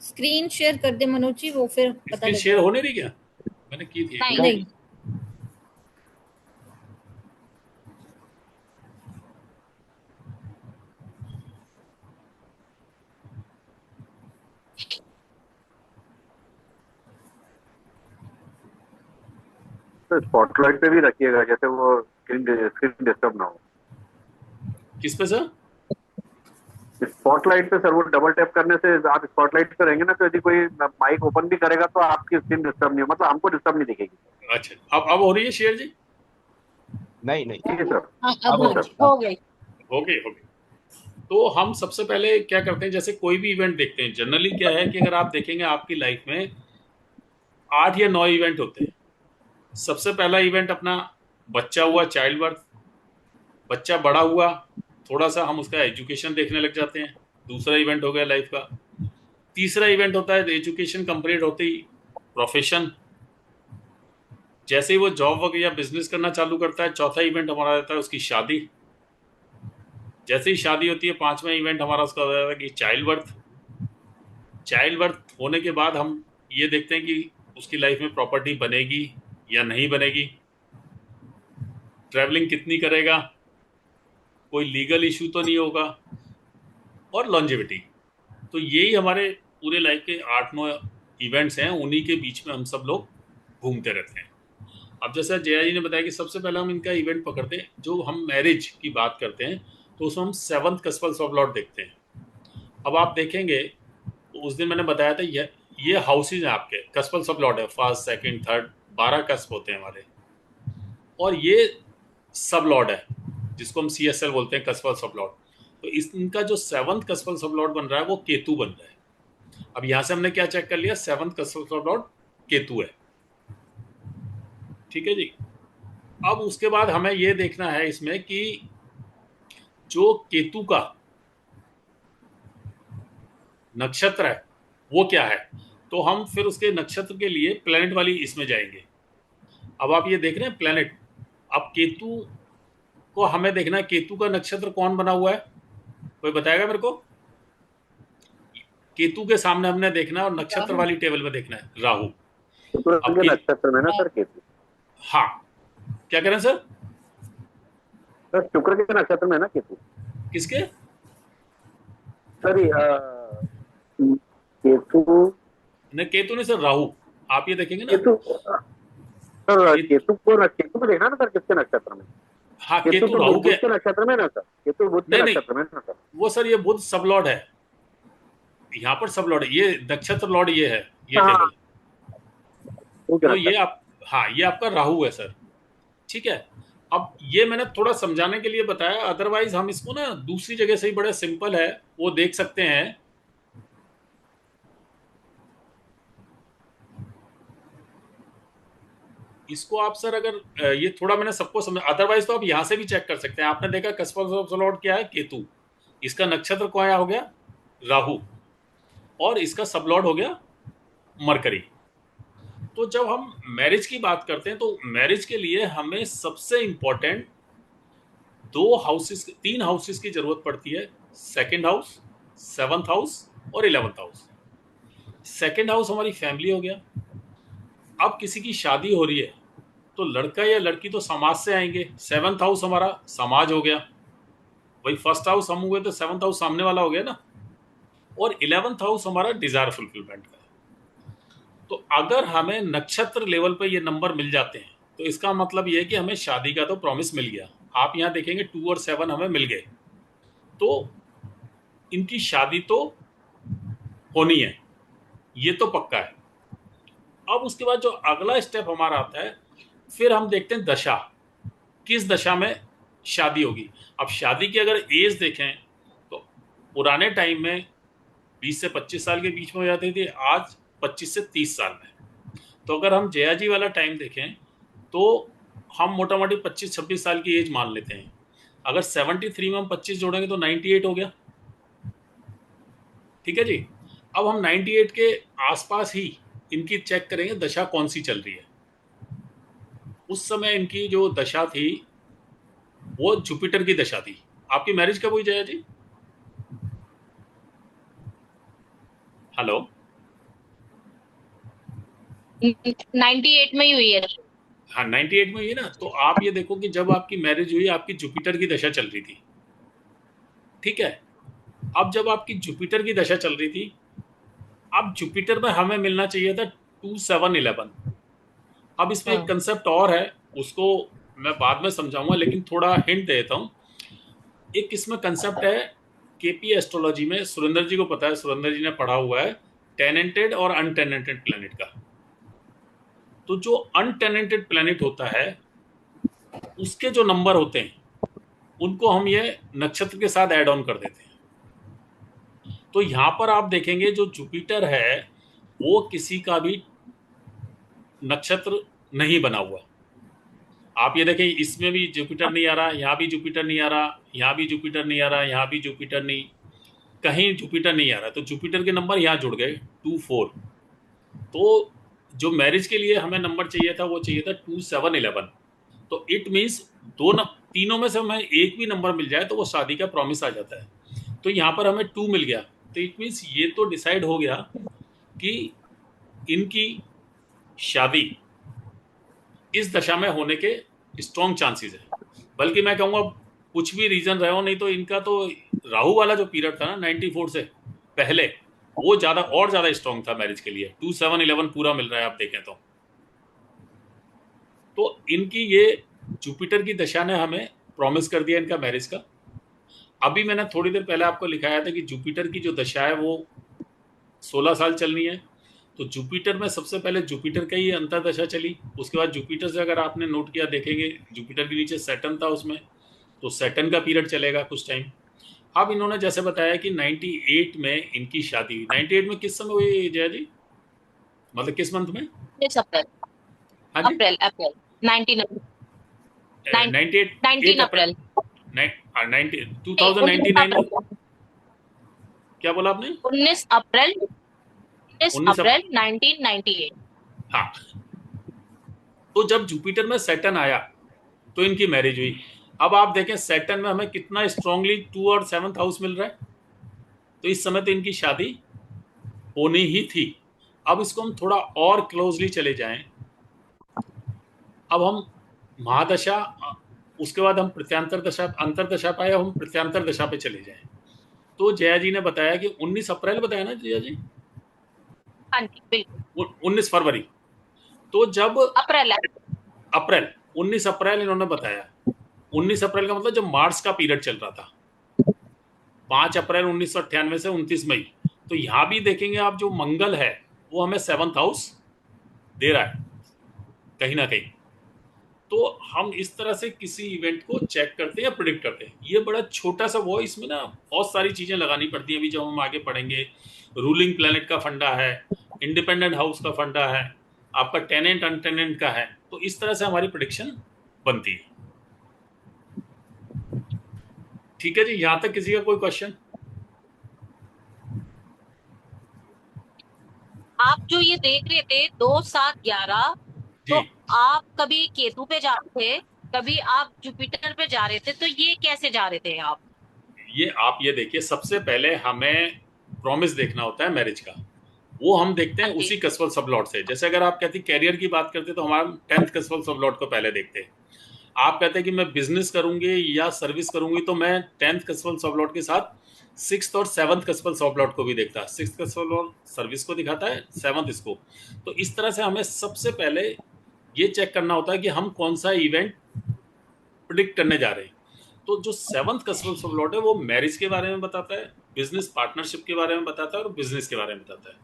स्क्रीन शेयर कर दे मनोज जी, वो फिर पता स्क्रीन लग शेयर जाएगा। होने रही क्या? मैंने की थी एक नहीं। बार। नहीं। तो स्पॉटलाइट पे भी रखिएगा, जैसे वो स्क्रीन डिस्टर्ब ना हो। किस पे सर? स्पॉटलाइट पे सर, वो डबल टैप करने से आप स्पॉटलाइट पे रहेंगे ना, तो यदि कोई माइक ओपन भी करेगा तो आपकी स्क्रीन डिस्टर्ब नहीं हो, मतलब हमको डिस्टर्ब नहीं दिखेगी। अच्छा, अब हो रही है शेयर जी? नहीं नहीं, ठीक है सर। हाँ, अब अब हो हो सर। गई। हो गई। हो गई हो गई। तो हम सबसे पहले क्या करते हैं, जैसे कोई भी इवेंट देखते हैं, जनरली क्या है कि अगर आप देखेंगे आपकी लाइफ में 8 या 9 इवेंट होते हैं। सबसे पहला इवेंट अपना बच्चा हुआ, चाइल्ड बर्थ। बच्चा बड़ा हुआ, थोड़ा सा हम उसका एजुकेशन देखने लग जाते हैं, दूसरा इवेंट हो गया लाइफ का। तीसरा इवेंट होता है एजुकेशन कंप्लीट होते ही प्रोफेशन। जैसे ही वो जॉब वगैरह या बिजनेस करना चालू करता है, चौथा इवेंट हमारा रहता है उसकी शादी। जैसे ही शादी होती है, पांचवा इवेंट हमारा उसका रहता है कि चाइल्ड बर्थ। चाइल्ड बर्थ होने के बाद हम ये देखते हैं कि उसकी लाइफ में प्रॉपर्टी बनेगी या नहीं बनेगी, ट्रैवलिंग कितनी करेगा, कोई लीगल इशू तो नहीं होगा, और लॉन्जेविटी। तो यही हमारे पूरे लाइफ के 8-9 इवेंट्स हैं, उन्हीं के बीच में हम सब लोग घूमते रहते हैं। अब जैसा जया जी ने बताया कि सबसे पहले हम इनका इवेंट पकड़ते हैं, जो हम मैरिज की बात करते हैं तो उसमें हम 7th कस्पल्स ऑफ लॉर्ड देखते हैं। अब आप देखेंगे तो उस दिन मैंने बताया था ये हाउसेज हैं आपके, कस्पल्स ऑफ लॉर्ड है, फर्स्ट सेकंड थर्ड, 12 कस्प होते हैं हमारे। और ये सब लॉर्ड है जिसको हम CSL बोलते हैं, कस्पल्स ऑफ लॉर्ड। तो इनका जो 7th कस्पल्स ऑफ लॉर्ड बन रहा है वो केतु बन रहा है। अब यहां से हमने क्या चेक कर लिया, 7th कस्पल्स ऑफ लॉर्ड केतु है। ठीक है जी। अब उसके बाद हमें यह देखना है इसमें कि जो केतु का नक्षत्र है वो क्या है। तो हम फिर उसके नक्षत्र के लिए प्लेनेट वाली इसमें जाएंगे। अब आप ये देख रहे हैं प्लेनेट। अब केतु को हमें देखना है, केतु का नक्षत्र कौन बना हुआ है, कोई बताएगा मेरे को? केतु के सामने हमने देखना है और नक्षत्र वाली टेबल में देखना है राहु। शुक्र अब के नक्षत्र में ना सर केतु। हाँ, क्या कह रहे हैं सर? सर शुक्र के नक्षत्र में ना केतु। किसके? सर केतु नहीं, केतु नहीं सर, राहु। आप ये देखेंगे ना, केतु सर, केतु को देखना ना सर किसके नक्षत्र में। हाँ केतु केतु तो राहु बुध के। के नक्षत्र में ना सर, केतु बुध के नहीं नहीं, नक्षत्र में ना सर। वो सर ये बुध सब लॉर्ड है, यहाँ पर सब लॉर्ड है, ये नक्षत्र लॉर्ड ये है, ये हाँ, टेबल। तो ये नक्षत्र। आप, हाँ ये आपका राहु है सर। ठीक है। अब ये मैंने थोड़ा समझाने के लिए बताया, अदरवाइज हम इसको ना दूसरी जगह से ही बड़े सिंपल है वो देख सकते हैं। इसको आप सर अगर ये थोड़ा मैंने सबको समझ, अदरवाइज तो आप यहां से भी चेक कर सकते हैं। आपने देखा कस्पल्स ऑफ लॉर्ड क्या है, केतु। इसका नक्षत्र कौन हो गया, राहु, और इसका सब लॉर्ड हो गया मरकरी। तो जब हम मैरिज की बात करते हैं तो मैरिज के लिए हमें सबसे इंपॉर्टेंट 3 हाउसेस की जरूरत पड़ती है, सेकंड हाउस, 7th हाउस और 11th हाउस। सेकंड हाउस हमारी फैमिली हो गया। अब किसी की शादी हो रही है तो लड़का या लड़की तो समाज से आएंगे, 7th हाउस हमारा समाज हो गया। वही फर्स्ट हाउस हम हुए तो 7th हाउस सामने वाला हो गया ना। और 11th हाउस हमारा डिजायर फुलफिलमेंट का है। तो अगर हमें नक्षत्र लेवल पे ये नंबर मिल जाते हैं तो इसका मतलब ये है कि हमें शादी का तो प्रॉमिस मिल गया। आप यहां देखेंगे 2 और 7 हमें मिल गए, तो इनकी शादी तो होनी है, ये तो पक्का है। अब उसके बाद जो अगला स्टेप हमारा आता है, फिर हम देखते हैं दशा, किस दशा में शादी होगी। अब शादी की अगर एज देखें तो पुराने टाइम में 20 से 25 साल के बीच में हो जाती थी, आज 25 से 30 साल में। तो अगर हम जया जी वाला टाइम देखें तो हम मोटा मोटी 25-26 साल की एज मान लेते हैं। अगर 73 में हम 25 जोड़ेंगे तो 98 हो गया। ठीक है जी। अब हम 98 के आसपास ही इनकी चेक करेंगे दशा कौन सी चल रही है। उस समय इनकी जो दशा थी वो जुपिटर की दशा थी। आपकी मैरिज कब हुई जया जी? हेलो? 98 में ही हुई है। हाँ, 98 में हुई है ना। तो आप ये देखो कि जब आपकी मैरिज हुई, आपकी जुपिटर की दशा चल रही थी, ठीक है। अब जब आपकी जुपिटर की दशा चल रही थी, अब जुपिटर में हमें मिलना चाहिए था 2711। अब इसमें एक कंसेप्ट और है, उसको मैं बाद में समझाऊंगा, लेकिन थोड़ा हिंट देता हूं। एक इसमें कंसेप्ट है केपी एस्ट्रोलॉजी में, सुरेंद्र जी को पता है, सुरेंद्र जी ने पढ़ा हुआ है टेनेंटेड और अनटेनेंटेड प्लेनेट का। तो जो अनटेनेंटेड प्लेनेट होता है, उसके जो नंबर होते हैं, उनको हम ये नक्षत्र के साथ ऐड ऑन कर देते हैं। तो यहां पर आप देखेंगे जो जुपिटर है, वो किसी का भी नक्षत्र नहीं बना हुआ। आप ये देखें, इसमें भी जुपिटर नहीं आ रहा, यहां भी जुपिटर नहीं आ रहा, यहां भी जुपिटर नहीं आ रहा, यहां भी जुपिटर नहीं, कहीं जुपिटर नहीं आ रहा। तो जुपिटर के नंबर यहां जुड़ गए 2 4। तो जो मैरिज के लिए हमें नंबर चाहिए था, वो चाहिए था 2711। तो इट मीन्स तीनों में से हमें एक भी नंबर मिल जाए तो वो शादी का प्रॉमिस आ जाता है। तो यहाँ पर हमें 2 मिल गया। तो इट मीन्स ये तो डिसाइड हो गया कि इनकी शादी इस दशा में होने के स्ट्रॉन्ग चांसेस है। बल्कि मैं कहूँगा कुछ भी रीजन रहे हो, नहीं तो इनका तो राहु वाला जो पीरियड था ना 94 से पहले, वो ज्यादा और ज्यादा स्ट्रॉन्ग था मैरिज के लिए। 2711 पूरा मिल रहा है आप देखें तो इनकी ये जुपिटर की दशा ने हमें प्रॉमिस कर दिया इनका मैरिज का। अभी मैंने थोड़ी देर पहले आपको लिखाया था कि जुपिटर की जो दशा है वो 16 साल चलनी है। तो जुपिटर में सबसे पहले जुपिटर का ही अंतर्दशा चली, उसके बाद जुपिटर से अगर आपने नोट किया देखेंगे, जुपिटर के नीचे सैटर्न था उसमें, तो सैटर्न का पीरियड चलेगा कुछ टाइम। अब इन्होंने जैसे बताया कि 98 में इनकी शादी हुई। 98 में किस समय हुई जया जी? मतलब किस मंथ में? 19 अप्रैल। हाँ जी, अप्रैल अप्रैल 19 98 19 8 अप्रैल अप्रैल 19 2099 में। अप्रैल क्या बोला आपने? 19 अप्रैल 19 19 अप्रैल 1998। हाँ। तो जब जुपिटर में सैटर्न आया तो इनकी मैरिज हुई। अब आप देखें सैटर्न में हमें कितना स्ट्रांगली 2 और 7th हाउस मिल रहा है। तो इस समय तो इनकी शादी होनी ही थी। अब इसको हम थोड़ा और क्लोजली चले जाएं। अब हम महादशा, उसके बाद हम प्रत्यांतर दशा, अंतरदशा पाए, हम प्रत्यांतर दशा पे चले जाएं। तो जया जी ने बताया कि 19 अप्रैल बताया ना जया जी? हाँ जी बिल्कुल 19 फरवरी। तो जब अप्रैल अप्रैल 19 अप्रैल इन्होंने बताया। 19 अप्रैल का मतलब जब मार्च का पीरियड चल रहा था, 5 अप्रैल 1998 से 29 मई। तो यहां भी देखेंगे आप, जो मंगल है वो हमें 7th हाउस दे रहा है कहीं ना कहीं। तो हम इस तरह से किसी इवेंट को चेक करते हैं या प्रिडिक्ट करते हैं। ये बड़ा छोटा सा वो, इसमें ना बहुत सारी चीजें लगानी पड़ती हैं। अभी जब हम आगे पढ़ेंगे, रूलिंग प्लैनेट का फंडा है, इंडिपेंडेंट हाउस का फंडा है, आपका टेनेंट अनटेनेंट का है। तो इस तरह से हमारी प्रिडिक्शन बनती है। ठीक है जी, यहां तक किसी का कोई क्वेश्चन? आप जो ये देख रहे थे 2 7 11, जी, तो आप कभी केतु पे जा रहे थे, कभी आप जुपिटर पे जा रहे थे, तो ये कैसे जा रहे थे आप? ये आप ये देखिए, सबसे पहले हमें प्रॉमिस देखना होता है मैरिज का। वो हम देखते हैं हाँ जी उसी कसवल सबलॉट से। जैसे अगर आप कहती कैरियर की बात करते तो हमारा 10th कसवल सबलॉट को पहले देखते हैं। आप कहते हैं कि मैं बिजनेस करूंगी या सर्विस करूंगी, तो मैं 10th कसवल सबलॉट के साथ 6th और 7th कसवल सबलॉट को भी देखता। 6th कसवल सर्विस को दिखाता है, 7th इसको। तो इस तरह से हमें सबसे पहले ये चेक करना होता है कि हम कौन सा इवेंट प्रिडिक्ट करने जा रहे हैं। तो जो 7th कसवल सबलॉट है वो मैरिज के बारे में बताता है, बिजनेस पार्टनरशिप के बारे में बताता है और बिजनेस के बारे में बताता है।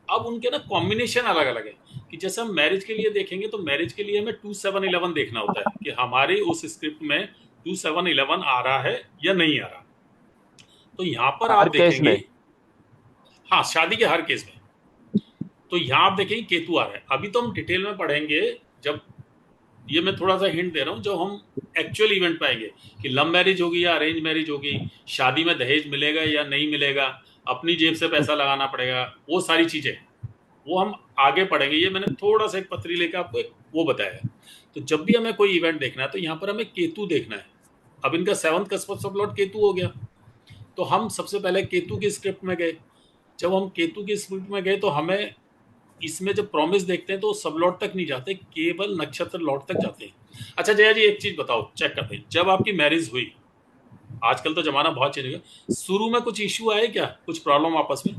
अब उनके ना कॉम्बिनेशन अलग अलग है। कि जैसे हम मैरिज के लिए देखेंगे, तो मैरिज के लिए हमें 2711 देखना होता है कि हमारे उस स्क्रिप्ट में 2711 आ रहा है या नहीं आ रहा। तो यहां पर आप हर केस देखेंगे, में। हाँ शादी के हर केस में। तो यहां आप देखेंगे केतु आ रहा है। अभी तो हम डिटेल में पढ़ेंगे, जब ये मैं थोड़ा सा हिंट दे रहा हूं, जब हम एक्चुअल इवेंट पाएंगे कि लव मैरिज होगी या अरेंज मैरिज होगी, शादी में दहेज मिलेगा या नहीं मिलेगा, अपनी जेब से पैसा लगाना पड़ेगा, वो सारी चीजें वो हम आगे पढ़ेंगे। ये मैंने थोड़ा सा एक पत्री लेकर आपको एक वो बताया है। तो जब भी हमें कोई इवेंट देखना है, तो यहाँ पर हमें केतु देखना है अब इनका 7th सब लॉर्ड केतु हो गया। तो हम सबसे पहले केतु की स्क्रिप्ट में गए। जब हम केतु की स्क्रिप्ट में गए तो हमें इसमें जब प्रॉमिस देखते हैं तो सब लॉर्ड तक नहीं जाते, केवल नक्षत्र लॉर्ड तक जाते हैं। अच्छा जया जी एक चीज बताओ, चेक करते हैं, जब आपकी मैरिज हुई, आजकल तो जमाना बहुत चेंज हो गया, शुरू में कुछ इश्यू आए क्या, कुछ प्रॉब्लम आपस में?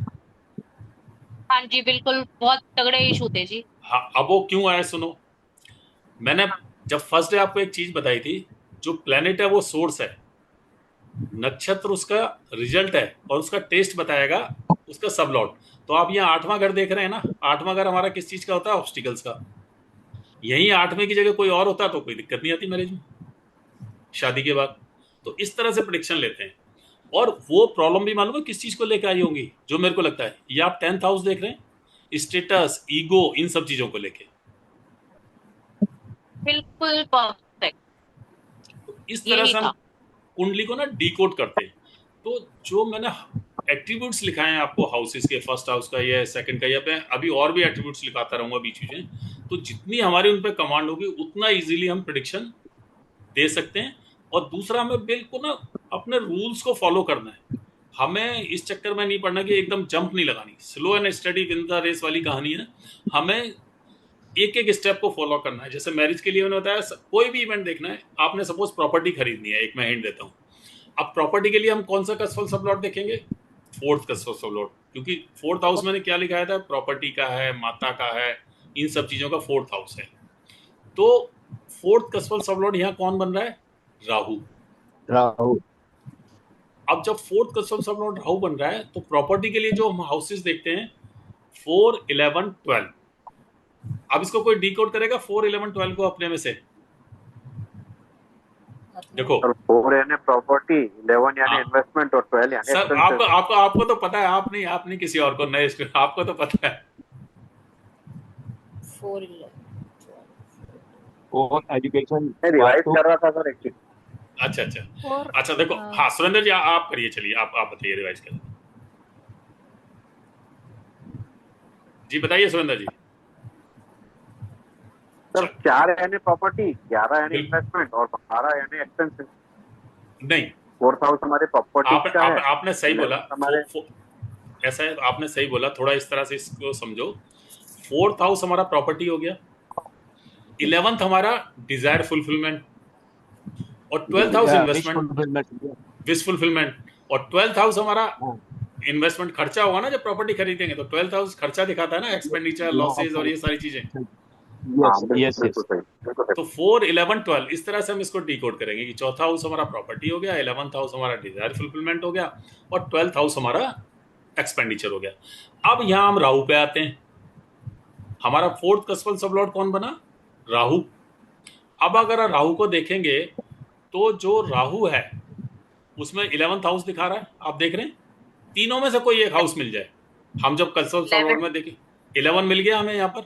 हाँ जी बिल्कुल, बहुत तगड़े इशू थे जी। हाँ, अब वो क्यों आए सुनो। मैंने जब फर्स्ट डे आपको एक चीज बताई थी, जो प्लेनेट है वो सोर्स है, नक्षत्र उसका रिजल्ट है, और उसका टेस्ट बताएगा उसका सब लॉर्ड। तो आप यहाँ 8वां घर देख रहे हैं ना, 8वां घर हमारा किस चीज का होता है? ऑब्स्टिकल्स का। यही 8वें की जगह कोई और होता तो कोई दिक्कत नहीं आती मैरिज में, शादी के बाद। तो इस तरह से प्रिडिक्शन लेते हैं। और वो प्रॉब्लम भी मालूम है किस चीज को लेकर आई होंगी, जो मेरे को लगता है ये आप 10th हाउस देख रहे हैं, स्टेटस, ईगो, इन सब चीजों को लेके। बिल्कुल परफेक्ट, तो इस तरह यही से हम था। कुंडली को ना डिकोड करते हैं। तो जो मैंने एट्रीब्यूट्स लिखाए हैं आपको हाउसेस के, फर्स्ट हाउस का या सेकंड का, या मैं अभी और भी एट्रीब्यूट्स लिखाता रहूंगा बीच बीच में, तो जितनी हमारी उन पर कमांड होगी उतना इजीली हम प्रिडिक्शन दे सकते हैं। और दूसरा हमें बिल्कुल ना अपने रूल्स को फॉलो करना है। हमें इस चक्कर में नहीं पड़ना कि एकदम जंप नहीं लगानी, slow and study win the race वाली कहानी है। हमें एक एक स्टेप को फॉलो करना है। जैसे मैरिज के लिए मैंने बताया, कोई भी इवेंट देखना है, आपने सपोज प्रॉपर्टी खरीदनी है, एक मैं हिंट देता हूँ। अब प्रॉपर्टी के लिए हम कौन सा कसफल सब लॉट देखेंगे? 4th कसफल सब लॉट, क्योंकि 4th हाउस मैंने क्या लिखाया था, प्रॉपर्टी का है, माता का है, इन सब चीजों का 4th हाउस है। तो 4th कसफल सब लॉट यहाँ कौन बन रहा है? राहु। राहु। अब जब 4th कसफल सब लॉट राहु बन रहा है, तो प्रॉपर्टी के लिए जो हम हाउसेस देखते हैं 4, 11, 12। अब इसको कोई डिकोड करेगा 4, 11, 12 को अपने में से? देखो और 4 यानी प्रॉपर्टी, 11 यानी हाँ। इन्वेस्टमेंट, और 12 यानी सर एक्सपेंसेस। आपको तो पता है, आप नहीं किसी और को, नए आपको तो पता है। 4, 11, और एजुकेशन मैं रिवाइज वास्तु। कर रहा था सर एक्चुअली। अच्छा अच्छा 4। अच्छा, देखो हाँ सुरेंद्र जी आप करिए, चलिए आप बताइए, रिवाइज करिए जी, बताइए सुरेंद्र जी। सर 4 यानी प्रॉपर्टी, 11 यानी बिल्कुल। इन्वेस्टमेंट, और 12 यानी एक्सपेंसेस। नहीं, 4th हाउस हमारे प्रॉपर्टी का है। आपने सही बोला। हमारे ऐसा है, आपने सही बोला, थोड़ा इस तरह से इसको समझो। 4th हाउस हमारा प्रॉपर्टी हो गया, 11th हमारा डिजायर फुलफिलमेंट, और 12th house investment, wish fulfilment, और 12th हाउस हमारा इन्वेस्टमेंट खर्चा होगा ना, जब प्रॉपर्टी खरीदेंगे तो 12th हाउस खर्चा दिखाता है ना, एक्सपेंडिचर, लॉसेज और ये सारी चीजें। Yes yes. तो 4, 11, 12 इस तरह से हम इसको डिकोड करेंगे कि चौथा हाउस हमारा प्रॉपर्टी हो गया, 11th हाउस हमारा डिजायर फुलफिलमेंट हो गया, और 12th हाउस हमारा एक्सपेंडिचर हो गया। अब यहां हम राहु पे आते हैं। हमारा 4th कसफल सब लॉर्ड कौन बना? राहु। अब अगर राहु को देखेंगे तो जो राहु है उसमें 11th हाउस दिखा रहा है, आप देख रहे हैं, तीनों में से कोई एक हाउस मिल जाए। हम जब कसफल सब लॉर्ड में देखें 11 मिल गया हमें यहाँ पर,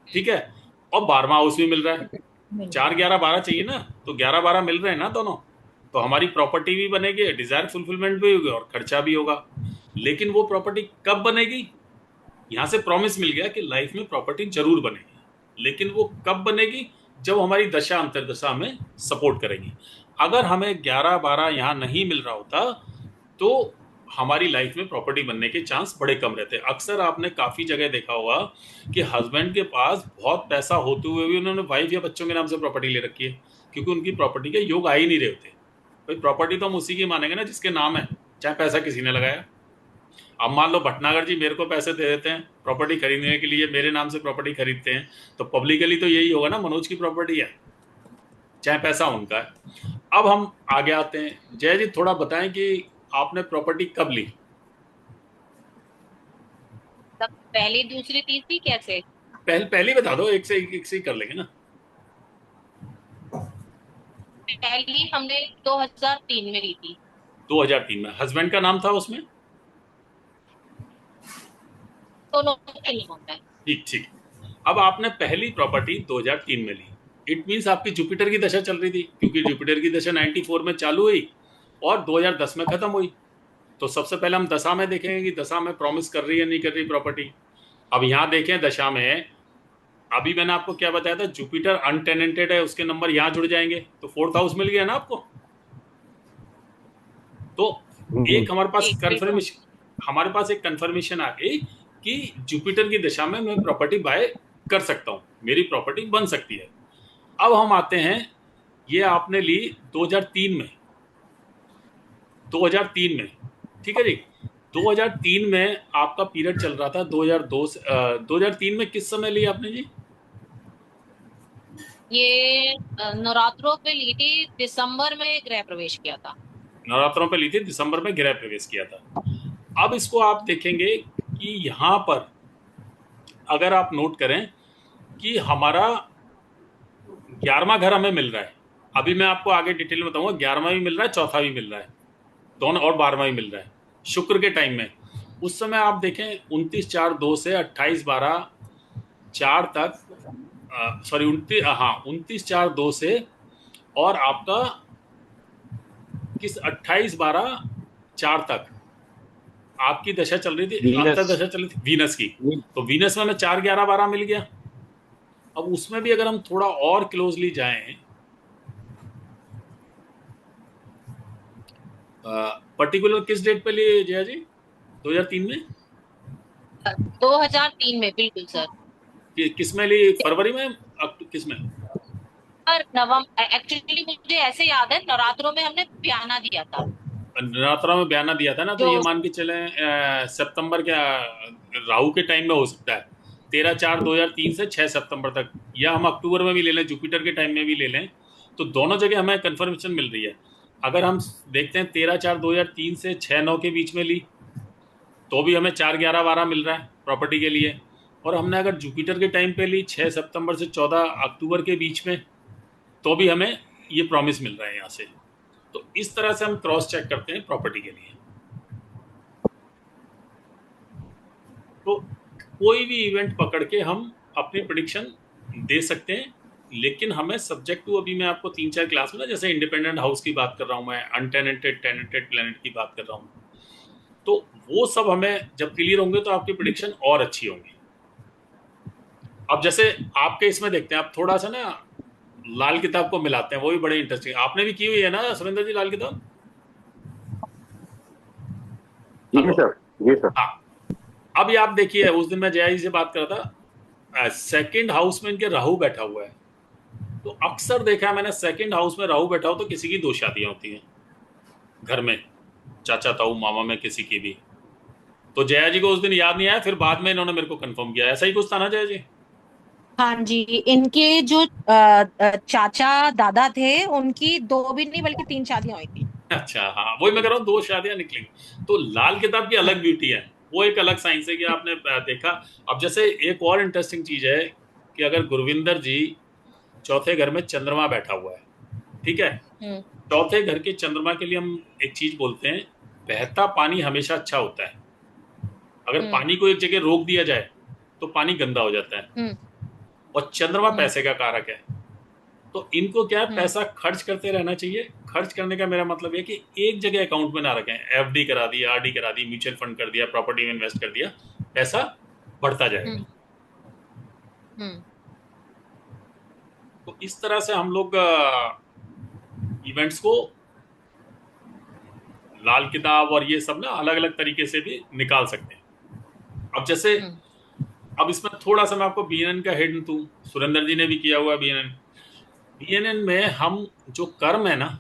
ठीक है, और 12वां हाउस भी मिल रहा है। 4, 11, 12 चाहिए ना, तो 11, 12 मिल रहे हैं ना दोनों, तो हमारी प्रॉपर्टी भी बनेगी, डिजायर फुलफिलमेंट भी होगी, और खर्चा भी होगा। लेकिन वो प्रॉपर्टी कब बनेगी? यहां से प्रॉमिस मिल गया कि लाइफ में प्रॉपर्टी जरूर बनेगी, लेकिन वो कब बनेगी? जब हमारी दशा अंतरदशा में सपोर्ट करेगी। अगर हमें 11, 12 यहाँ नहीं मिल रहा होता तो हमारी लाइफ में प्रॉपर्टी बनने के चांस बड़े कम रहते हैं। अक्सर आपने काफी जगह देखा होगा कि हस्बैंड के पास बहुत पैसा होते हुए भी उन्होंने वाइफ या बच्चों के नाम से प्रॉपर्टी ले रखी है, क्योंकि उनकी प्रॉपर्टी के योग आ ही नहीं रहे होते। भाई प्रॉपर्टी तो हम उसी की मानेंगे ना जिसके नाम है, चाहे पैसा किसी ने लगाया। अब मान लो भटनागर जी मेरे को पैसे दे देते हैं प्रॉपर्टी खरीदने के लिए, मेरे नाम से प्रॉपर्टी खरीदते हैं, तो पब्लिकली तो यही होगा ना, मनोज की प्रॉपर्टी है, चाहे पैसा उनका है। अब हम आगे आते हैं, जय जी थोड़ा बताएं कि आपने प्रॉपर्टी कब ली? तब पहली, दूसरी, तीसरी कैसे? पहली बता दो, एक से ही कर लेंगे ना। पहली हमने 2003 में ली थी। 2003 में। हस्बैंड का नाम था उसमें? दोनों के लिए होता है। ठीक ठीक। अब आपने पहली प्रॉपर्टी 2003 में ली, इट मीन्स आपकी जुपिटर की दशा चल रही थी, क्योंकि जुपिटर की दशा 94 में चालू हुई और 2010 में खत्म हुई। तो सबसे पहले हम दशा में देखेंगे कि दशा में प्रॉमिस कर रही है नहीं कर रही प्रॉपर्टी। अब यहाँ देखें दशा में, अभी मैंने आपको क्या बताया था, जुपिटर अनटेनेंटेड है, उसके नंबर यहाँ जुड़ जाएंगे, तो 4th हाउस मिल गया ना आपको। तो एक हमारे पास बिल्कुल। कंफर्मेशन आ गई कि जुपिटर की दिशा में मैं प्रॉपर्टी बाय कर सकता हूँ, मेरी प्रॉपर्टी बन सकती है। अब हम आते हैं, ये आपने ली 2003 में, 2003 में, ठीक है जी। 2003 में आपका पीरियड चल रहा था 2002 से 2003 में किस समय ली आपने जी? ये नवरात्रों पे ली थी, दिसंबर में गृह प्रवेश किया था। नवरात्रों पे ली थी, दिसंबर में गृह प्रवेश किया था। अब इसको आप देखेंगे कि यहां पर अगर आप नोट करें कि हमारा 11वां घर हमें मिल रहा है। अभी मैं आपको आगे डिटेल में बताऊंगा, 11वां भी मिल रहा है, चौथा भी मिल रहा है, दोनों, और 12वां भी मिल रहा है शुक्र के टाइम में। उस समय आप देखें 29/4/2 से 28/12/4 तक, सॉरी 29/4/2 से और आपका किस 28/12/4 तक आपकी दशा चल रही थी, अंतर वीनस। दशा चल रही थी वीनस की। तो वीनस में हमें 4/11/12 मिल गया। अब उसमें भी अगर हम थोड़ा और क्लोजली जाएं, पर्टिकुलर किस डेट पे लिए जया जी 2003 में? 2003 में, बिल्कुल सर। किस में ली, फरवरी में, किस में? पर नवंबर, एक्चुअली मुझे ऐसे याद है नवरात्रों में हमने बयाना दिया था। नवरात्रा में बयाना दिया था ना, तो जो ये मान के चले सितंबर के राहु के टाइम में हो सकता है, 13/4/2003 से 6 सितंबर तक, या हम अक्टूबर में भी ले लें, जुपिटर के टाइम में भी ले लें, तो दोनों जगह हमें कंफर्मेशन मिल रही है। अगर हम देखते हैं 13/4/2003 से 6/9 के बीच में ली, तो भी हमें 4/11/12 मिल रहा है प्रॉपर्टी के लिए। और हमने अगर जुपिटर के टाइम पे ली 6 सितंबर से 14 अक्टूबर के बीच में, तो भी हमें ये प्रॉमिस मिल रहा है यहाँ से। तो इस तरह से हम क्रॉस चेक करते हैं प्रॉपर्टी के लिए। तो कोई भी इवेंट पकड़ के हम अपनी प्रिडिक्शन दे सकते हैं, लेकिन हमें सब्जेक्ट टू, अभी मैं आपको 3-4 क्लास में ना, जैसे इंडिपेंडेंट हाउस की बात कर रहा हूं मैं, अनटेनेंटेड टेनेंटेड प्लेनेट की बात कर रहा हूं, तो वो सब हमें जब क्लियर होंगे तो आपकी प्रिडिक्शन और अच्छी होंगी। अब जैसे आपके इसमें देखते हैं, आप थोड़ा सा ना लाल किताब को मिलाते हैं, वो भी बड़े इंटरेस्टिंग, आपने भी की हुई है ना सुरेंद्र जी लाल किताब? जी सर, जी सर। हाँ, अब ये आप देखिए, उस दिन मैं जया जी से बात कर रहा था, सेकंड हाउस में इनके राहु बैठा हुआ है। तो अक्सर देखा है मैंने, सेकंड हाउस में राहु बैठा हो तो किसी की 2 शादियां होती हैं घर में, चाचा ताऊ मामा में किसी की भी। तो जया जी को उस दिन याद नहीं आया, फिर बाद में इन्होंने मेरे को कंफर्म किया, ऐसा ही कुछ था ना जया जी? हाँ जी, इनके जो चाचा दादा थे, उनकी 2 भी नहीं बल्कि 3 शादियां हुई थी। अच्छा, हाँ, वही मैं कह रहा हूँ, 2 शादियां निकली। तो लाल किताब की अलग ब्यूटी है, वो एक अलग साइंस है कि आपने देखा। अब जैसे एक और इंटरेस्टिंग चीज है कि अगर गुरविंदर जी चौथे घर में चंद्रमा बैठा हुआ है, ठीक है, चौथे घर के चंद्रमा के लिए हम एक चीज बोलते हैं, बहता पानी हमेशा अच्छा होता है। अगर पानी को एक जगह रोक दिया जाए तो पानी गंदा हो जाता है। और चंद्रमा पैसे का कारक है, तो इनको क्या है, पैसा खर्च करते रहना चाहिए। खर्च करने का मेरा मतलब है कि एक जगह अकाउंट में ना रखें, एफडी करा दी, आरडी करा दी, म्यूचुअल फंड कर दिया, प्रॉपर्टी में इन्वेस्ट कर दिया, पैसा बढ़ता जाएगा। तो इस तरह से हम लोग इवेंट्स को, लाल किताब और ये सब ना अलग अलग तरीके से भी निकाल सकते हैं। अब जैसे अब इसमें थोड़ा सा मैं आपको बीएनएन का हिंट दूं, सुरेंद्र जी ने भी किया हुआ बीएनएन में हम जो कर्म है ना,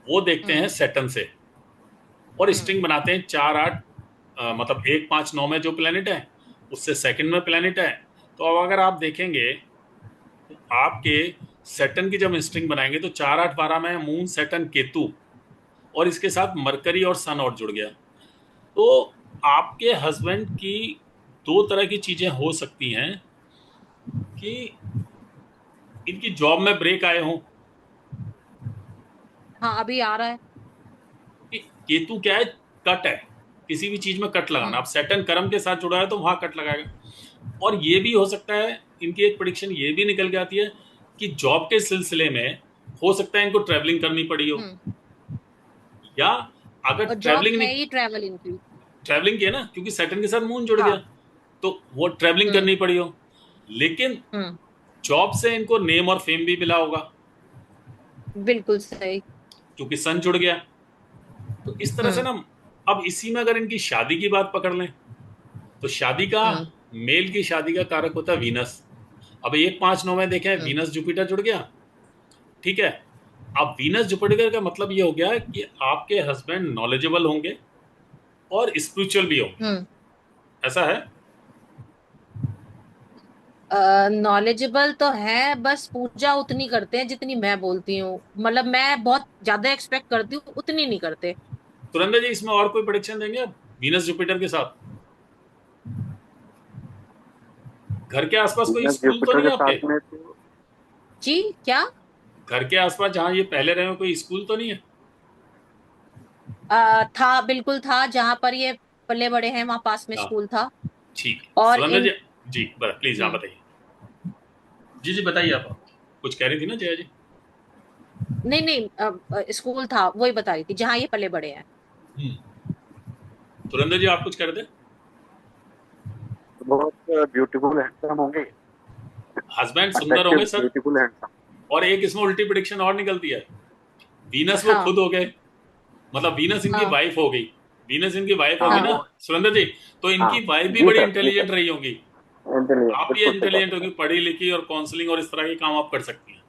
वो देखते हैं सैटर्न से, और स्ट्रिंग बनाते हैं 4-8, मतलब 1-5-9 में जो प्लेनेट है उससे सेकंड में प्लेनेट है। तो अब अगर आप देखेंगे तो आपके सैटर्न की जब स्ट्रिंग बनाएंगे तो 4-8-12 में मून सैटर्न केतु, और इसके साथ मरकरी और सन और जुड़ गया। तो आपके हस्बैंड की 2 तरह की चीजें हो सकती हैं, कि इनकी जॉब में ब्रेक आए हों, हाँ, अभी आ रहा है। कि केतु क्या है, कट है, किसी भी चीज में कट लगाना। अब सैटर्न कर्म के साथ जुड़ा है तो वहां कट लगाएगा। और ये भी हो सकता है, इनकी एक प्रेडिक्शन ये भी निकल के आती है कि जॉब के सिलसिले में हो सकता है इनको ट्रैवलिंग करनी पड़ी हो, या अगर और जॉब ट्रैवलिंग है नहीं, ही ट्रैवल इनकी। ट्रैवलिंग की है ना, क्योंकि सैटर्न के साथ मून जुड़ गया, हाँ। तो वो ट्रैवलिंग करनी पड़ी हो। लेकिन जॉब से इनको नेम और फेम भी मिला होगा, बिल्कुल सही। क्योंकि सन जुड़ गया। तो इस तरह से ना, अब इसी में अगर इनकी शादी की बात पकड़ लें, तो शादी का, मेल की शादी का कारक होता है वीनस। अब 1-5-9 में देखें, वीनस जुपिटर जुड़ गया, ठीक है। अब वीनस जुपिटर का मतलब ये हो गया कि आपके हस्बैंड नॉलेजेबल होंगे और स्पिरिचुअल भी होंगे, ऐसा है। नॉलेजेबल तो है, बस पूजा उतनी करते हैं जितनी मैं बोलती हूँ, मतलब मैं बहुत ज्यादा एक्सपेक्ट करती हूँ, उतनी नहीं करते। सुरेंद्र जी, इसमें और कोई प्रेडिक्शन देंगे आप वीनस जुपिटर के साथ? घर के आसपास कोई वीनस स्कूल तो जुपिटर नहीं के है आपके? साथ में तो जी क्या? घर के आसपास जहां ये पहले रहे हो, कोई स्कूल तो नहीं है? था, बिल्कुल था, जहां पर ये पले बड़े हैं वहां पास में हाँ, स्कूल था। ठीक है और सुरेंद्र इन जी। जी प्लीज, हाँ हम्म, बताइए। जी जी बताइए, आप कुछ कह रही थी ना जया जी? नहीं नहीं, स्कूल था, वही बता रही थी, जहां ये पले बड़े हैं। सुरेंद्र जी, आप कुछ कह रहे थे? बहुत ब्यूटीफुल हैंडसम होंगे, हस्बैंड सुंदर अट्रैक्टिव होंगे सर। Beautiful handsome. और एक इसमें उल्टी प्रिडिक्शन और निकलती है, वीनस वो हाँ खुद हो गए, मतलब वीनस इनकी हाँ वाइफ हो गई। वीनस इनकी वाइफ होगी हाँ ना वो, सुरेंद्र जी, तो हाँ इनकी वाइफ भी जी बड़ी सर, जी सर, इंटेलिजेंट रही होंगी। इंटेलिजेंट, आप भी बिल्कुल सही इंटेलिजेंट बात होगी, पढ़ी लिखी, और काउंसलिंग और इस तरह के काम आप कर सकती हैं।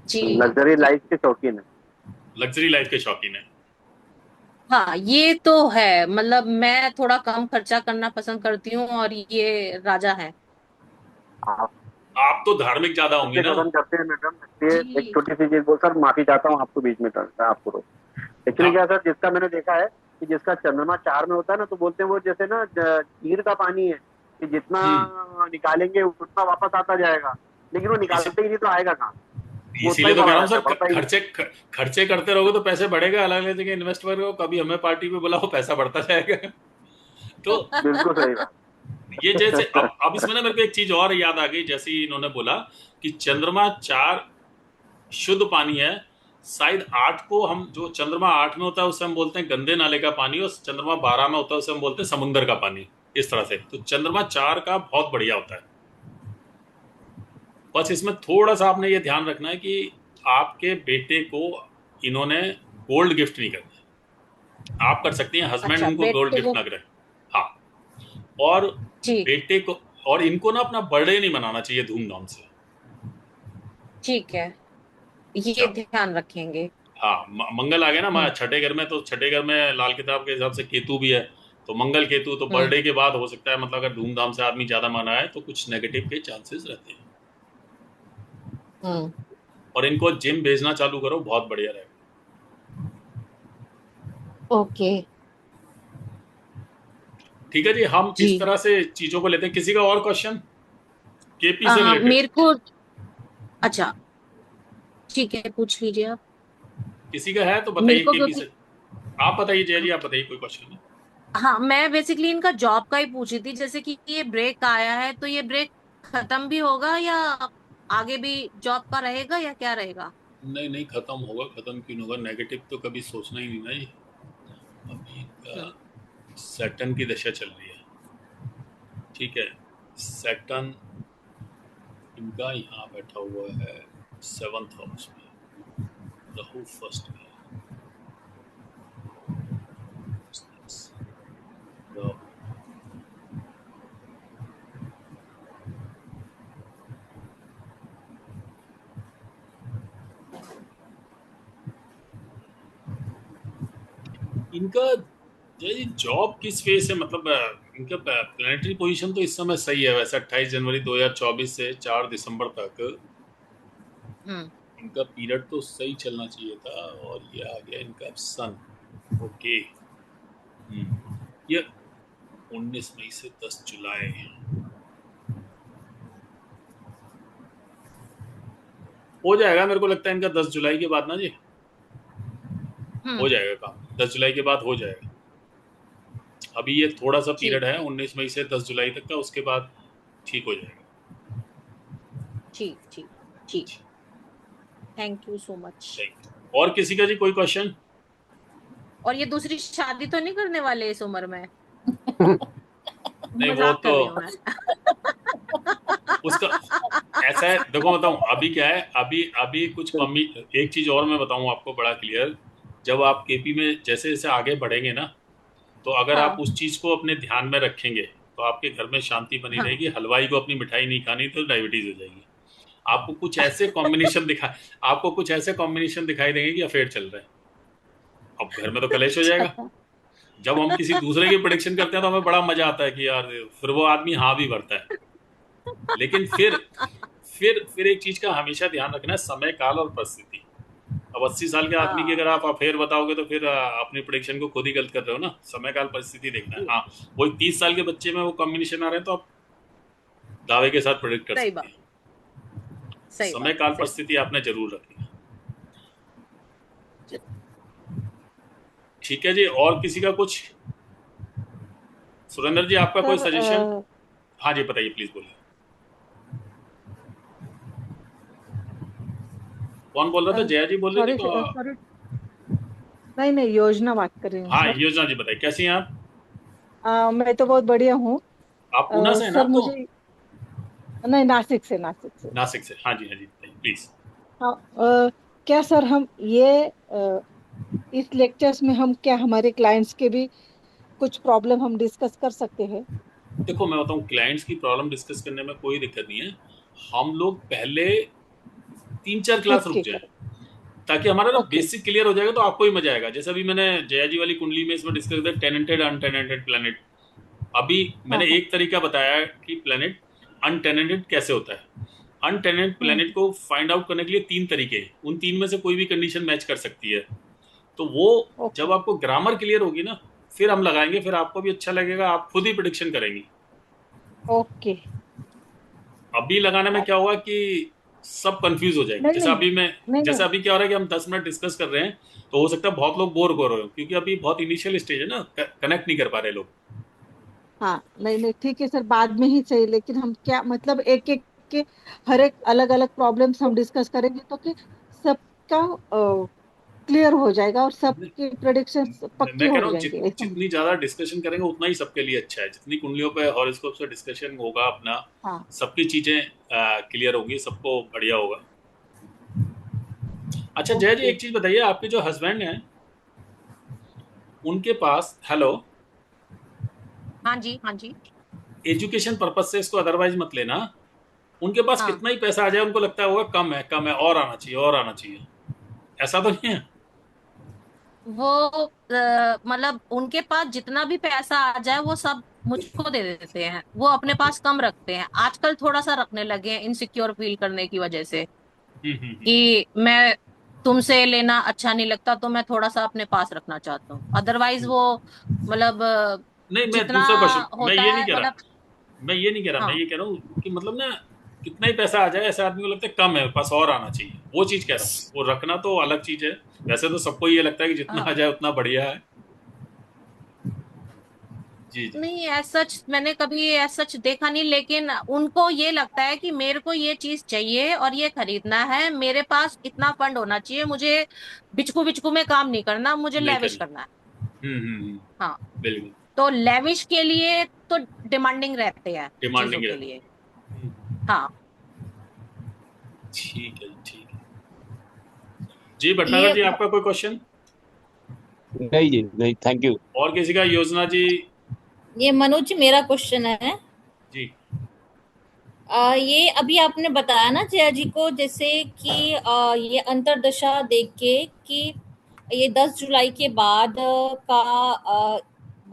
जी है। लग्जरी जी। लाइफ के शौकीन है। लग्जरी लाइफ के शौकीन है। हाँ ये तो है, मतलब मैं थोड़ा कम खर्चा करना पसंद करती हूँ, और ये राजा है। आप आप तो धार्मिक ज्यादा होंगी इससे ना? खत्म करते हैं मैडम, इसलिए एक जी छोटी सी चीज बोल, सर माफी चाहता हूँ आपको बीच में आपको रोक। एक्चुअली क्या हाँ। है सर, जिसका मैंने देखा है कि जिसका चंद्रमा 4 में होता है ना, तो बोलते हैं वो जैसे ना खीर का पानी है, कि जितना हम्म। निकालेंगे उतना वापस आता जाएगा, लेकिन वो इसी निकालते ही नहीं, तो आएगा कहाँ? वो उतना ही इसीलिए तो कह पड़ा रहा हूँ रहता सर, है, बढ़ता ही नहीं। खर्चे करते रहोगे तो पैसे बढ़ेगा, अलग अलग जगह इन्वेस्ट करो, कभी हमें पार्टी पे बुलाओ, पैसा बढ़ता जाएगा। तो बिल्कुल सही बात। ये जैसे, अब इसमें ना मेरे को एक चीज और याद आ गई, जैसे ही इन्होंने बोला कि चंद्रमा 4 शुद्ध पानी है। शायद 8 को, हम जो चंद्रमा 8 में होता है उसे हम बोलते हैं गंदे नाले का पानी, और चंद्रमा 12 में होता है उसे हम बोलते हैं समुंदर का पानी। इस तरह से तो चंद्रमा 4 का बहुत बढ़िया होता है। बस इसमें थोड़ा सा आपने ये ध्यान रखना है कि आपके बेटे को इन्होंने गोल्ड गिफ्ट नहीं करना। आप कर सकती हैं, हस्बैंड अच्छा, इनको गोल्ड बेटे गिफ्ट को। ना करें। हाँ। और जी बेटे को, और इनको ना अपना बर्थडे नहीं मनाना चाहिए धूमधाम से। ठीक है, ये अच्छा। ध्यान रखेंगे। हाँ, मंगल आ गया ना हम्म हमारे छठे घर में, तो छठे घर में लाल किताब के हिसाब से केतु भी है। तो मंगल केतु, तो हम्म बर्थडे के बाद हो सकता है, मतलब अगर धूमधाम से आदमी ज्यादा मनाए तो कुछ नेगेटिव के चांसेस रहते हैं। हम्म। और इनको जिम भेजना चालू करो, बहुत बढ़िया रहेगा। ओके। ठीक है जी, हम जी। इस तरह से चीजों को लेते हैं। किसी का और क्वेश्चन केपी से रिलेटेड? मेरे को, अच्छा ठीक है, पूछ लीजिए आप। किसी का है तो मेरे बताइए को केपी क्योंकि, से। आप बताइए जय जी, आप बताइए, कोई क्वेश्चन है? हाँ मैं बेसिकली इनका जॉब का ही पूछी थी, जैसे कि ये ब्रेक आया है तो ये ब्रेक खत्म भी होगा, या आगे भी जॉब का रहेगा, या क्या रहेगा? नहीं नहीं, खत्म होगा। खत्म क्यों नहीं होगा? नेगेटिव तो कभी सोचना ही नहीं ना जी। अभी इनका हम्म सैटर्न की दशा चल रही है, ठीक है। सैटर्न इनका यहाँ बैठा हुआ है 7th हाउस में, राहु फर्स्ट में है। राहु, इनका ये जॉब किस फेस है, मतलब इनका प्लानिटरी पोजीशन तो इस समय सही है वैसे। 28 जनवरी 2024 से 4 दिसंबर तक हम्म इनका पीरियड तो सही चलना चाहिए था, और ये आ गया इनका सन। ओके। ये 19 मई से 10 जुलाई हो जाएगा, मेरे को लगता है इनका 10 जुलाई के बाद ना जी हो हम्म। जाएगा काम। 10 जुलाई के बाद हो जाएगा। अभी ये थोड़ा सा ठीक पीरियड है 19 मई से 10 जुलाई तक का, उसके बाद ठीक हो जाएगा। ठीक ठीक ठीक। Thank you so much. Thank. और किसी का जी कोई क्वेश्चन? और ये दूसरी शादी तो नहीं करने वाले इस उम्र में? नहीं, वो मजाक कर तो रही हूँ मैं। उसका ऐसा है, देखो बताऊं अभी क्या है, अभी अभी कुछ कमी। एक चीज और मैं बताऊं आपको बड़ा क्लियर, जब आप केपी में जैसे जैसे आगे बढ़ेंगे ना, तो अगर आप हाँ उस चीज को अपने ध्यान में रखेंगे तो आपके घर में शांति बनी हाँ रहेगी। हलवाई को अपनी मिठाई नहीं खानी तो डायबिटीज हो जाएगी। आपको कुछ ऐसे कॉम्बिनेशन दिखा आपको कुछ ऐसे कॉम्बिनेशन दिखाई देंगे कि अफेयर चल रहा है। अब घर में तो कलेश हो जाएगा। अच्छा जब हम किसी दूसरे की प्रेडिक्शन करते हैं तो हमें बड़ा मजा आता है कि यार फिर वो आदमी हाँ भी भरता है। लेकिन फिर एक चीज का हमेशा ध्यान रखना है, समय काल और परिस्थिति। अब 80 साल के आदमी की हाँ अगर आप अफेयर बताओगे तो फिर अपनी प्रेडिक्शन को खुद ही गलत कर रहे हो ना। समय काल परिस्थिति देखना है। हाँ, वही 30 साल के बच्चे में वो कॉम्बिनेशन आ रहे हैं तो आप दावे के साथ प्रेडिक्ट कर सही सकते बात हैं। सही समय बात काल सही परिस्थिति आपने जरूर रखनी है। ठीक है जी, और किसी का कुछ? सुरेंद्र जी, आपका कोई सर सजेशन? हाँ जी, बताइए, प्लीज बोलिए। कौन बोल रहा था? जया जी बोल रहे थे सॉरी तो? सॉरी, नहीं नहीं, योजना बात कर रही हूँ हाँ, सर। योजना जी बताइए, कैसी हैं आप? मैं तो बहुत बढ़िया हूँ। आप पूना से हैं ना सर आप तो? मुझे, नहीं, नासिक से, नासिक से। नासिक से, हाँ जी, हाँ जी, बताइए प्लीज। हाँ, क्या सर हम ये इस लेक्चर्स में हम क्या हमारे क्लाइंट्स के भी कुछ प्रॉब्लम हम डिस्कस कर सकते हैं? देखो, मैं बताऊं, क्लाइंट्स की प्रॉब्लम डिस्कस करने में कोई दिक्कत नहीं है। हम लोग पहले 3-4 क्लास खुद रुक के जाएं, कर। ताकि हमारा ना ओके। बेसिक क्लियर हो जाएगा तो आपको ही मजा आएगा। जैसे अभी मैंने जया जी वाली कुंडली में इसमें डिस्कस किया टेनेंटेड अनटेनेंटेड प्लेनेट। अभी हाँ मैंने हाँ। एक तरीका बताया है कि प्लेनेट अनटेनेंटेड कैसे होता है। अनटेनेंटेड हम्म। प्लेनेट को फाइंड आउट करने के लिए 3 तरीके हैं। उन 3 में से कोई भी कंडीशन मैच कर सकती है। तो वो जब ओके। आपको ग्रामर क्लियर होगी ना, फिर हम लगाएंगे, फिर आपको भी अच्छा लगेगा, आप खुद ही प्रिडिक्शन करेंगी। ओके। अभी लगाने में क्या होगा कि सब कंफ्यूज हो जाएंगे। नहीं नहीं नहीं जैसे नहीं। अभी क्या हो रहा है कि हम 10 मिनट डिस्कस कर रहे हैं, तो हो सकता है बहुत लोग बोर हो रहे हो, क्योंकि अभी बहुत इनिशियल स्टेज है ना, कनेक्ट नहीं कर पा रहे लोग। हाँ, नहीं नहीं, ठीक है सर, बाद में ही सही, लेकिन हम क्या मतलब एक एक के हर एक अलग अलग प्रॉब्लम्स हम डिस्कस करेंगे तो कि सबका क्लियर हो जाएगा और सबकी प्रेडिक्शंस पक्की मैं कह हो रहा हूँ जाएंगे, ऐसा जितनी ज्यादा डिस्कशन करेंगे उतना ही सबके लिए अच्छा है। जितनी कुंडलियों पे हॉरोस्कोप से डिस्कशन होगा अपना, हाँ। सबकी चीजें क्लियर होंगी, सबको बढ़िया होगा। अच्छा जय जी, ओके। एक चीज बताइए, आपके जो हस्बैंड हैं उनके पास, हेलो, हाँ जी हाँ जी एजुकेशन पर्पज से इसको अदरवाइज मत लेना, उनके पास हाँ कितना ही पैसा आ जाए उनको लगता है होगा कम है, और आना चाहिए, और आना चाहिए। ऐसा तो नहीं है? वो मतलब उनके पास जितना भी पैसा आ जाए वो सब मुझको दे देते हैं। वो अपने पास कम रखते हैं, आजकल थोड़ा सा रखने लगे हैं इनसिक्योर फील करने की वजह से हम्म। कि मैं तुमसे लेना अच्छा नहीं लगता तो मैं थोड़ा सा अपने पास रखना चाहता हूँ। अदरवाइज वो मतलब नहीं, मैं जितना दूसरा क्वेश्चन, मैं होता ये नहीं है कह रहा, मतलब मैं हाँ ये कह रहा हूँ कि मतलब ना, कितना ही पैसा आ जाए ऐसे आदमी को लगता है कम है, बस और आना चाहिए, वो चीज कह रहा हूँ। वो रखना तो अलग चीज है। वैसे तो सबको ये लगता है कि जितना आ हाँ जाए उतना बढ़िया है। जी जी। नहीं ऐसा सच मैंने कभी ऐसा सच देखा नहीं, लेकिन उनको ये लगता है कि मेरे को ये चीज चाहिए और ये खरीदना है, मेरे पास इतना फंड होना चाहिए, मुझे बिचकू बिचकू में काम नहीं करना, मुझे नहीं लेविश करनी। करना है। हम्म। हाँ, बिल्कुल। तो लेविश के लिए तो डिमांडिंग रहते हैं चीजों डिमांडिंग के रहता लिए। है। हाँ ठीक है जी, ठीक है जी। भटनागर ये जी, आपका कोई क्वेश्चन? नहीं जी, नहीं, थैंक यू। और किसी का? योजना जी। ये मनोज जी, मेरा क्वेश्चन है। जी। ये अभी आपने बताया ना जया जी को, जैसे कि ये अंतरदशा देख के कि ये 10 जुलाई के बाद का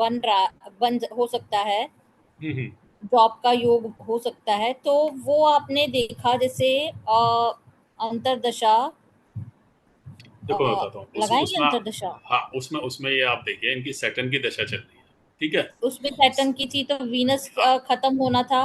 बन हो सकता है, हम्म। जॉब का योग हो सकता है, तो वो आपने देखा जैसे अंतरदशा देखो मैं बताता हूँ, लगाएंगे उसमें, अंतरदशा। हाँ, उसमें ये आप देखिए, इनकी सैटर्न की दशा चल रही है। ठीक है। उसमें सैटर्न की थी तो वीनस हाँ, खत्म होना था,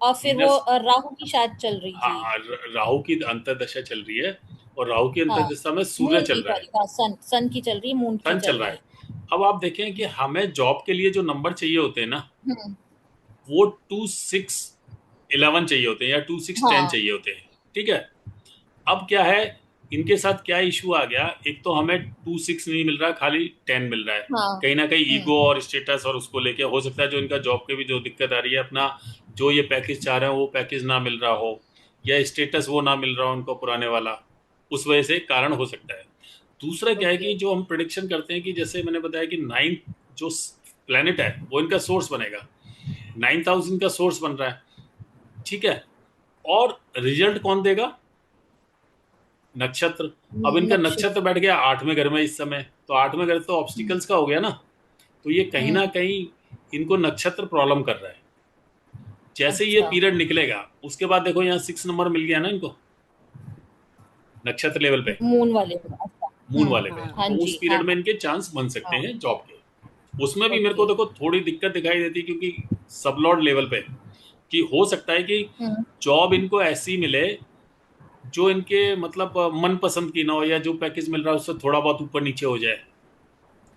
और फिर वो वीनस, राहु की शायद चल रही हाँ थी। हाँ, राहु की अंतर्दशा चल रही है, और राहु की हाँ, अंतर्दशा में सूर्य मून चल की, रहा है। सॉरी, हाँ, सन की चल रही है, मून की सन चल चल रहा रही है। है। अब आप देखें कि हमें जॉब के लिए जो नंबर चाहिए होते हैं ना, हम्म। वो 2 6 11 चाहिए होते हैं, या 2 6 10 हाँ। चाहिए होते हैं। ठीक है। अब क्या है, इनके साथ क्या इशू आ गया, एक तो हमें 2 6 नहीं मिल रहा, खाली 10 मिल रहा है। हाँ। कहीं ना कहीं हम्म। ईगो और स्टेटस और उसको लेके हो सकता है जो इनका जॉब के भी जो दिक्कत आ रही है, अपना जो ये पैकेज चाह रहे हैं वो पैकेज ना मिल रहा हो, या स्टेटस वो ना मिल रहा हो उनको पुराने वाला, उस वजह से कारण हो सकता है। दूसरा क्या है ओके कि जो हम प्रिडिक्शन करते हैं कि जैसे मैंने बताया कि 9th जो प्लेनेट है वो इनका सोर्स बनेगा, 9th हाउस इनका सोर्स बन रहा है, ठीक है। और रिजल्ट कौन देगा? नक्षत्र। अब इनका नक्षत्र नक्षत्र। बैठ गया 8वें घर में इस समय, तो 8वें घर तो ऑब्स्टिकल्स का हो गया ना, तो ये कहीं ना कहीं इनको नक्षत्र प्रॉब्लम कर रहा है। जैसे ये अच्छा पीरियड निकलेगा उसके बाद देखो यहाँ 6 नंबर मिल गया ना इनको नक्षत्र लेवल पे, मून वाले में, अच्छा मून वाले पे, हाँ तो उस जी पीरियड हाँ में इनके चांस बन सकते हाँ हैं जॉब के। उसमें भी मेरे को ओके देखो थोड़ी दिक्कत दिखाई देती, क्योंकि सबलॉर्ड लेवल पे कि हो सकता है कि जॉब इनको ऐसी मिले जो इनके मतलब मन पसंद की ना हो, या जो पैकेज मिल रहा है उससे थोड़ा बहुत ऊपर नीचे हो जाए,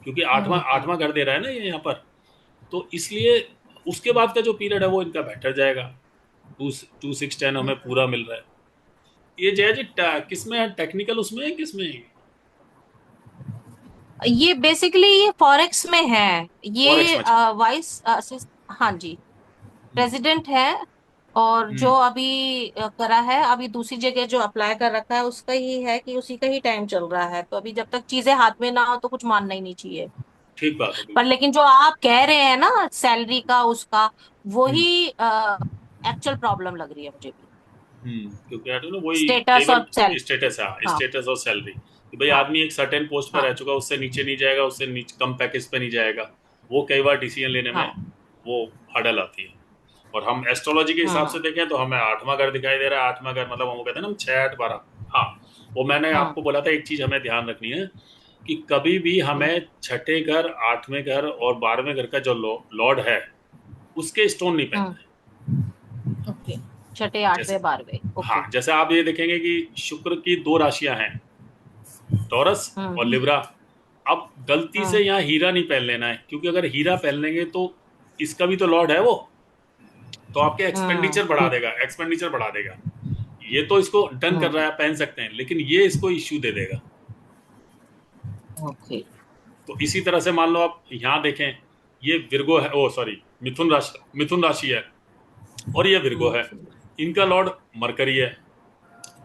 क्योंकि आठवां आठवां घर दे रहा है ना ये यहाँ पर, तो इसलिए उसके बाद का जो पीरियड है वो इनका बेटर जाएगा। 2 6 10 हमें पूरा मिल रहा है। ये जय जी किसमें है, टेक्निकल उसमें है किसमें है? ये बेसिकली ये फॉरेक्स में है। फॉरेक्स ये में, अच्छा। वाइस हाँ जी, प्रेसिडेंट है। और जो हम्म, अभी करा है, अभी दूसरी जगह जो अप्लाई कर रखा है उसका ही है कि उसी का ही टाइम चल रहा है, तो अभी जब तक चीजें हाथ में ना हो तो कुछ मानना ही नहीं चाहिए। ठीक बात है पर बिल्कुल। लेकिन जो आप कह रहे हैं ना सैलरी का उसका, हम्म, वही एक्चुअल प्रॉब्लम लग रही है मुझे भी। क्योंकि यार ना वही कई स्टेटस बार और सैलरी। स्टेटस है, हाँ स्टेटस और सैलरी कि भाई हाँ आदमी एक सर्टेन पोस्ट पर हाँ रह चुका, उससे नीचे नहीं जाएगा, उससे नीचे कम पैकेज पे नहीं जाएगा, वो कई बार डिसीजन लेने में हाँ वो हर्डल आती है। और हम एस्ट्रोलॉजी के हिसाब से हाँ देखें तो हमें 8वां घर दिखाई दे रहा है। 8वां घर मतलब हम वो कहते हैं ना, हम 6 8 12। हाँ, वो मैंने हाँ आपको बोला था, एक चीज हमें ध्यान रखनी है कि कभी भी हाँ हमें छठे घर, 8वें घर और 12वें घर का जो लॉर्ड है उसके स्टोन नहीं हाँ, पहनना है। ओके छठे जैसे, आठवें बारहवें, हाँ, ओके। जैसे आप ये देखेंगे कि शुक्र की 2 राशियां हैं, टॉरस और हम्म लिब्रा। अब गलती से हम्म यहाँ हीरा नहीं पहन लेना है, क्योंकि अगर हीरा पहन लेंगे तो इसका भी तो लॉर्ड है वो, तो आपके एक्सपेंडिचर बढ़ा देगा, एक्सपेंडिचर बढ़ा देगा। ये तो इसको डन कर रहा हम्म है, पहन सकते हैं, लेकिन ये इसको इश्यू दे देगा। ओके। तो इसी तरह से मान लो आप यहाँ देखें, ये विर्गो है, ओ सॉरी, मिथुन राशि है, और ये विर्गो है। इनका लॉर्ड मरकरी है,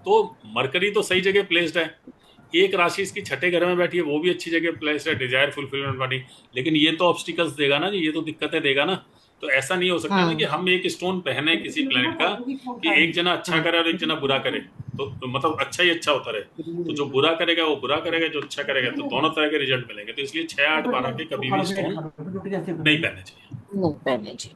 तो मरकरी तो सही जगह प्लेस्ड है। एक राशि इसकी छठे घर में बैठी है, वो भी अच्छी जगह प्लेस्ड है, डिजायर फुलफिलमेंट वाली। लेकिन ये तो ऑब्स्टिकल्स देगा ना जी, ये तो दिक्कतें देगा ना। तो ऐसा नहीं हो सकता ना कि हम एक स्टोन पहने किसी प्लेनेट का कि एक जना अच्छा करे और एक जना बुरा करे, तो मतलब अच्छा ही अच्छा होता रहे। तो जो बुरा करेगा वो बुरा करेगा, जो अच्छा करेगा, तो दोनों तरह के रिजल्ट मिलेंगे। तो इसलिए 6 8 12 के कभी भी स्टोन नहीं पहनने चाहिए। नहीं पहले जी,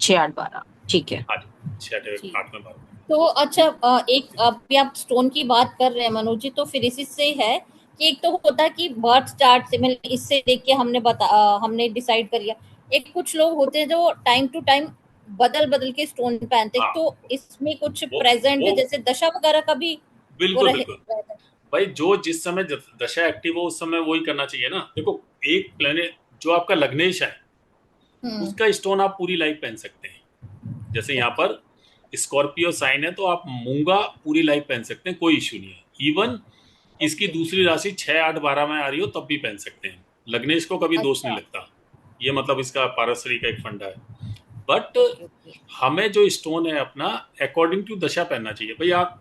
6 8 12, ठीक है। हाँ जी, 6 ठीक। 8 में 12। तो अच्छा एक अभी आप स्टोन की बात कर रहे हैं मनोज जी, तो फिर इसी से है कि एक तो होता है कि बर्थ चार्ट से मतलब इससे देख के हमने डिसाइड कर लिया। एक कुछ लोग होते हैं जो टाइम टू टाइम बदल बदल के स्टोन पहनते हैं, हाँ, तो इसमें कुछ वो प्रेजेंट वो जैसे दशा वगैरह का भी वो बिल्कुल रहे बिल्कुल रहता है। भाई, जो जिस समय दशा एक्टिव हो उस समय वही करना चाहिए ना। देखो, एक प्लेनेट जो आपका लग्नेश है उसका स्टोन आप पूरी लाइफ पहन सकते हैं। जैसे यहाँ ओके पर स्कॉर्पियो साइन है, तो आप मूंगा पूरी लाइफ पहन सकते हैं, कोई इश्यू नहीं है। इवन इसकी ओके दूसरी राशि 6 8 12 में आ रही हो तब भी पहन सकते हैं, लग्नेश को कभी दोष नहीं अच्छा लगता। ये मतलब इसका पारस्परिक का एक फंडा है। बट ओके ओके हमें जो स्टोन है अपना अकॉर्डिंग टू दशा पहनना चाहिए। भाई आप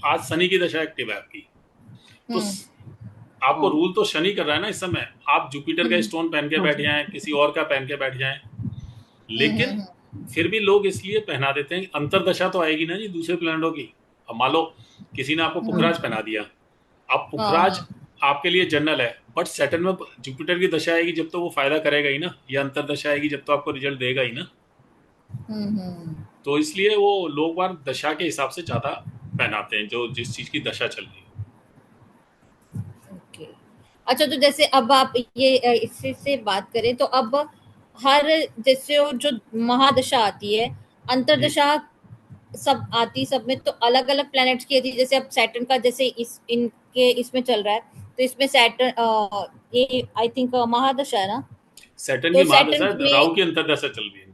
आज शनि की दशा एक्टिव है आपकी, तो हम्म आपको रूल तो शनि कर रहा है ना इस समय। आप जुपिटर का स्टोन पहन के बैठ जाएं, किसी और का पहन के बैठ जाएं, लेकिन हम्म फिर भी लोग इसलिए पहना देते हैं। अंतरदशा तो आएगी ना जी दूसरे प्लैनेटों की। अब मान लो किसी ने आपको पुखराज पहना दिया, अब हाँ पुखराज हाँ आपके लिए जनरल है, बट सैटर्न में जुपिटर की दशा आएगी जब तो वो फायदा करेगा ही ना, या अंतरदशा आएगी जब तो आपको रिजल्ट देगा ही ना। हम्म तो इसलिए वो लोग बार दशा के हिसाब से ज्यादा पहनाते हैं, जो जिस चीज की दशा चल रही है। ओके। अच्छा तो जैसे अब आप ये इससे से बात करें तो अब हर जैसे वो जो महादशा आती है, हम्म, अंतरदशा सब आती सब में तो अलग अलग प्लैनेट्स की आती है। जैसे अब सैटर्न का जैसे इस इनके इसमें चल रहा है, तो इसमें सैटर्न ये आई थिंक महादशा है ना, सैटर्न की तो महादशा सैटर्न में राहु की अंतरदशा चल रही है।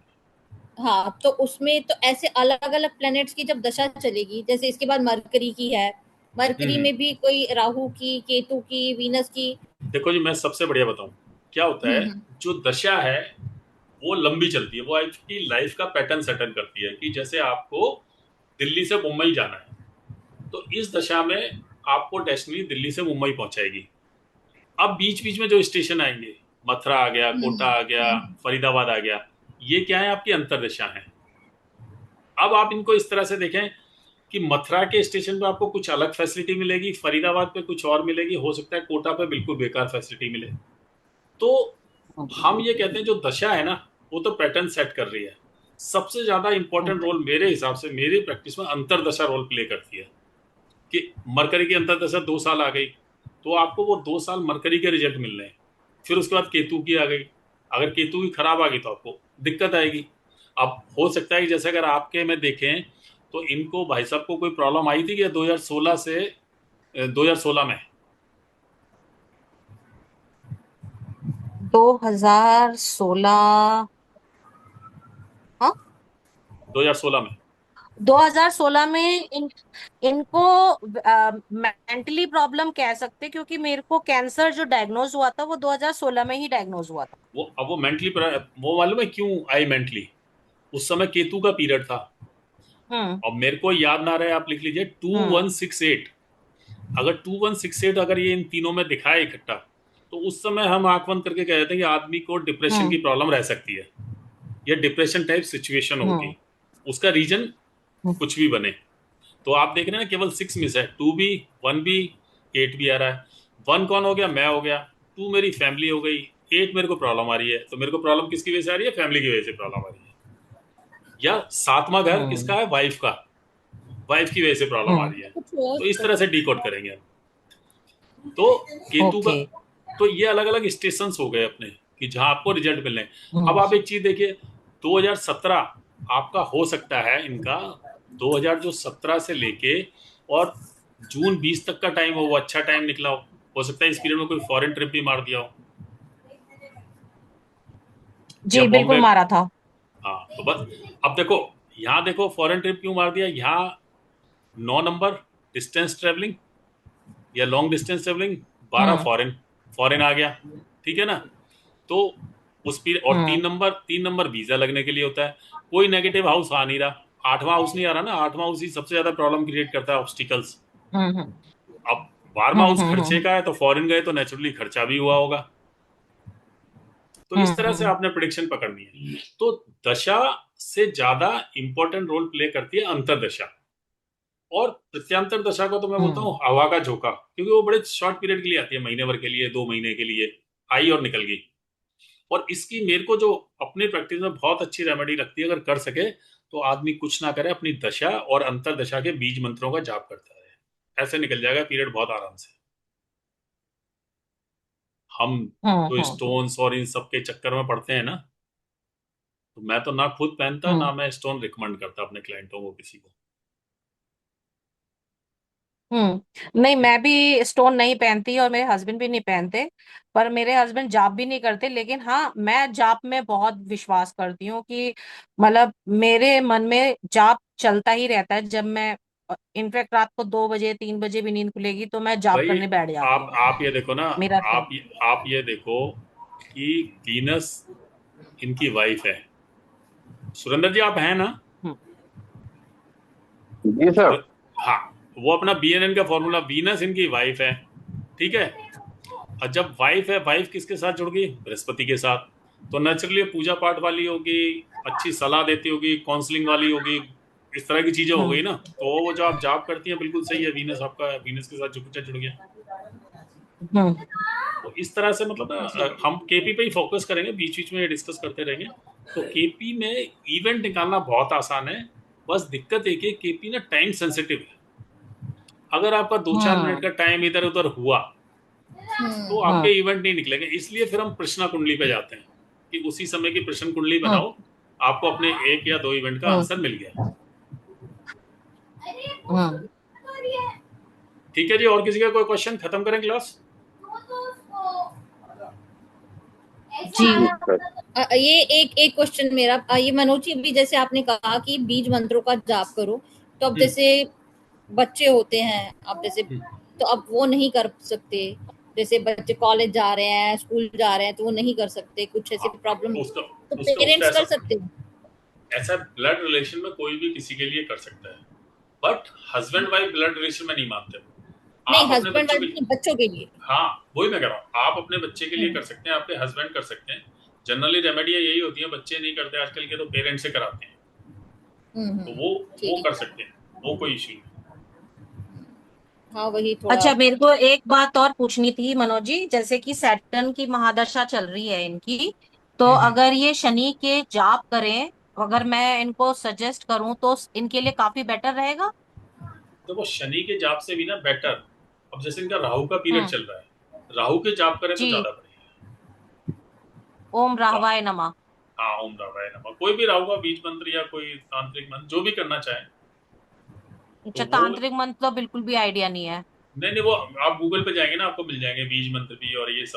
हाँ, तो उसमें तो ऐसे अलग अलग प्लैनेट्स की जब दशा चलेगी, जैसे इसके बाद मरकरी की है, मरकरी हम्म, में भी कोई राहु की, केतु की, वीनस की। देखो जी, मैं सबसे बढ़िया बताऊं क्या होता है। हम्म जो दशा है वो लंबी चलती है, वो आपकी लाइफ का पैटर्न सेटल करती है। कि जैसे आपको दिल्ली से मुंबई जाना है, तो इस दशा में आपको डेस्टिनी दिल्ली से मुंबई पहुंचाएगी। अब बीच बीच में जो स्टेशन आएंगे, मथुरा आ गया, कोटा आ गया, फरीदाबाद आ गया, ये क्या है, आपकी अंतरदशा है। अब आप इनको इस तरह से देखें कि मथुरा के स्टेशन पे आपको कुछ अलग फैसिलिटी मिलेगी, फरीदाबाद पे कुछ और मिलेगी, हो सकता है कोटा पे बिल्कुल बेकार फैसिलिटी मिले। तो हम ये कहते हैं जो दशा है ना, वो तो पैटर्न सेट कर रही है। सबसे ज्यादा इंपॉर्टेंट रोल मेरे हिसाब से, मेरी प्रैक्टिस में अंतरदशा रोल प्ले करती है। कि मरकरी की अंतरदशा 2 साल आ गई, तो आपको वो 2 साल मरकरी के रिजल्ट मिल रहे हैं। फिर उसके बाद केतु की आ गई, अगर केतु की खराब आ गई तो आपको दिक्कत आएगी। अब हो सकता है कि जैसे अगर आपके में देखें तो इनको, भाई साहब को कोई प्रॉब्लम आई थी कि 2016 से 2016 में 2016, हाँ 2016 में 2016 में इनको मेंटली प्रॉब्लम कह सकते, क्योंकि मेरे को कैंसर जो डायग्नोज हुआ था वो 2016 में ही डायग्नोज हुआ था। वो मेंटली, वो मालूम है क्यों आई मेंटली? उस समय केतु का पीरियड था। अब मेरे को याद ना रहे, आप लिख लीजिए 2168। अगर 2168 अगर ये इन तीनों में दिखाए इकट्ठा, तो उस समय हम आंख बंद करके कह देते हैं कि आदमी को डिप्रेशन की प्रॉब्लम रह सकती है, या डिप्रेशन टाइप सिचुएशन होगी। उसका रीजन कुछ भी बने। तो आप देख रहे हैं ना, केवल 6 मिस है, 2 भी, 1 भी, 8 भी आ रहा है। 1 कौन हो गया? मैं हो गया। 2 मेरी फैमिली हो गई। 8 मेरे को प्रॉब्लम आ रही है। तो मेरे को प्रॉब्लम किसकी वजह से आ रही है? फैमिली की वजह से प्रॉब्लम आ रही है। या 7वां घर किसका है? वाइफ का। वाइफ की वजह से प्रॉब्लम आ रही है। तो इस तरह से डिकोड करेंगे हम। तो केतु का, तो ये अलग अलग स्टेशन हो गए अपने, कि जहां आपको रिजल्ट मिलने। अब आप एक चीज देखिए, 2017 आपका हो सकता है, इनका 2017 से लेके और जून 20 तक का टाइम हो, वो अच्छा टाइम निकला हो सकता है इस पीरियड में कोई फॉरेन ट्रिप भी मार दिया हो। जी बिल्कुल मारा था। हाँ, तो बस अब देखो, यहाँ देखो फॉरेन ट्रिप क्यों मार दिया। यहाँ 9 नंबर डिस्टेंस ट्रेवलिंग या लॉन्ग डिस्टेंस ट्रेवलिंग, 12 फॉरेन आ गया, ठीक है ना। तो उस पीरियड, और 3 नंबर वीजा लगने के लिए होता है। कोई नेगेटिव हाउस आ नहीं रहा, 8वां हाउस नहीं आ रहा ना। 8वां हाउस ही सबसे ज्यादा प्रॉब्लम क्रिएट करता है, ऑब्स्टिकल्स। अब 12वां हाउस खर्चे का है, तो फॉरेन गए तो नेचुरली खर्चा भी हुआ होगा। तो इस तरह से आपने प्रेडिक्शन पकड़नी है। तो दशा से ज्यादा इंपॉर्टेंट रोल प्ले करती है अंतरदशा। और प्रत्यांतर दशा को तो मैं बोलता हूँ हवा का झोंका, क्योंकि वो बड़े शॉर्ट पीरियड के लिए आती है, महीने भर के लिए, 2 महीने के लिए आई और निकल गई। और इसकी मेरे को जो अपनी प्रैक्टिस में बहुत अच्छी रेमेडी लगती है, अगर कर सके तो आदमी कुछ ना करे, अपनी दशा और अंतरदशा के बीज मंत्रों का जाप करता रहे, ऐसे निकल जाएगा पीरियड बहुत आराम से। हम तो स्टोन्स और इन सब के चक्कर में पड़ते हैं ना, तो मैं तो ना खुद पहनता, ना मैं स्टोन रिकमेंड करता अपने क्लाइंटों को, किसी को। नहीं, मैं भी स्टोन नहीं पहनती और मेरे हस्बैंड भी नहीं पहनते। पर मेरे हस्बैंड जाप भी नहीं करते, लेकिन हाँ मैं जाप में बहुत विश्वास करती हूँ कि मतलब मेरे मन में जाप चलता ही रहता है। जब मैं इनफैक्ट रात को 2 बजे 3 बजे भी नींद खुलेगी तो मैं जाप भाई करने बैठ जाती हूँ। आप ये देखो ना, मेरा तो आप ये देखो कि वीनस इनकी वाइफ है। सुरेंद्र जी आप हैं ना? जी सर। हाँ, वो अपना BNN का फॉर्मूला, वीनस इनकी वाइफ है, ठीक है। और जब वाइफ है, वाइफ किसके साथ जुड़ गई? बृहस्पति के साथ। तो नेचुरली पूजा पाठ वाली होगी, अच्छी सलाह देती होगी, काउंसलिंग वाली होगी, इस तरह की चीजें हो गई ना। तो वो जो आप जाप करती हैं बिल्कुल सही है, वीनस आपका वीनस के साथ जुपिटर जुड़ गया। तो इस तरह से मतलब ना, हम केपी पे ही फोकस करेंगे, बीच बीच में डिस्कस करते रहेंगे। तो केपी में इवेंट निकालना बहुत आसान है। बस दिक्कत एक है, केपी ना टाइम सेंसिटिव है। अगर आपका 2-4 मिनट का टाइम इधर उधर हुआ तो आपके इवेंट नहीं निकलेंगे। इसलिए फिर हम प्रश्न कुंडली पे जाते हैं कि उसी समय की प्रश्न कुंडली बनाओ, आपको अपने 1 या 2 इवेंट का आंसर मिल गया। ठीक है जी, और किसी का कोई क्वेश्चन? खत्म करें क्लास? जी ये एक क्वेश्चन मेरा, ये मनोज जी, अभी जैसे आपने कहा कि बीज मंत्रों का जाप करो, तो अब जैसे बच्चे होते हैं, अब जैसे तो अब वो नहीं कर सकते, जैसे बच्चे कॉलेज जा रहे हैं, स्कूल जा रहे हैं, तो वो नहीं कर सकते, कुछ ऐसी प्रॉब्लम, तो पेरेंट्स कर सकते हैं? ऐसा ब्लड रिलेशन में कोई भी किसी के लिए कर सकता है, but husband wife blood relation में नहीं मानते। नहीं, आप अपने हस्बैंड बच्चों वाइफ के नहीं, बच्चों के लिए। हाँ वही मैं कह रहा हूँ, आप अपने बच्चे के लिए हम्म, कर सकते हैं, आपके हस्बैंड कर सकते हैं। जनरली रेमेडियाँ यही होती है, बच्चे नहीं करते आजकल के, तो पेरेंट्स से कराते हैं, तो वो ठीक कर है। सकते हैं, वो कोई इश्यू नहीं। हाँ, वही थोड़ा। अच्छा, मेरे को एक बात और पूछनी थी मनोज जी, जैसे कि सैटर्न की महादशा चल रही है इनकी, तो हम्म। अगर ये शनि के जाप करें, अगर मैं इनको सजेस्ट करूं तो इनके लिए काफी बेटर रहेगा। तो वो शनि के जाप से भी ना बेटर, अब जैसे इनका राहु का पीरियड हम्म। चल रहा है, राहु के जाप करें तो जी। ज्यादा बढ़िया ओम है। राहवाय नमः। हाँ ओम रामाय नमः, कोई भी राहु का बीज मंत्र या कोई तांत्रिक मंत्र जो भी करना चाहे, तो अच्छा, वो तांत्रिक मंत्र तो बिल्कुल भी आइडिया नहीं है। नहीं नहीं, वो आप गूगल पे जाएंगे ना, आपको मिल जाएंगे बीज मंत्र भी और ये सब।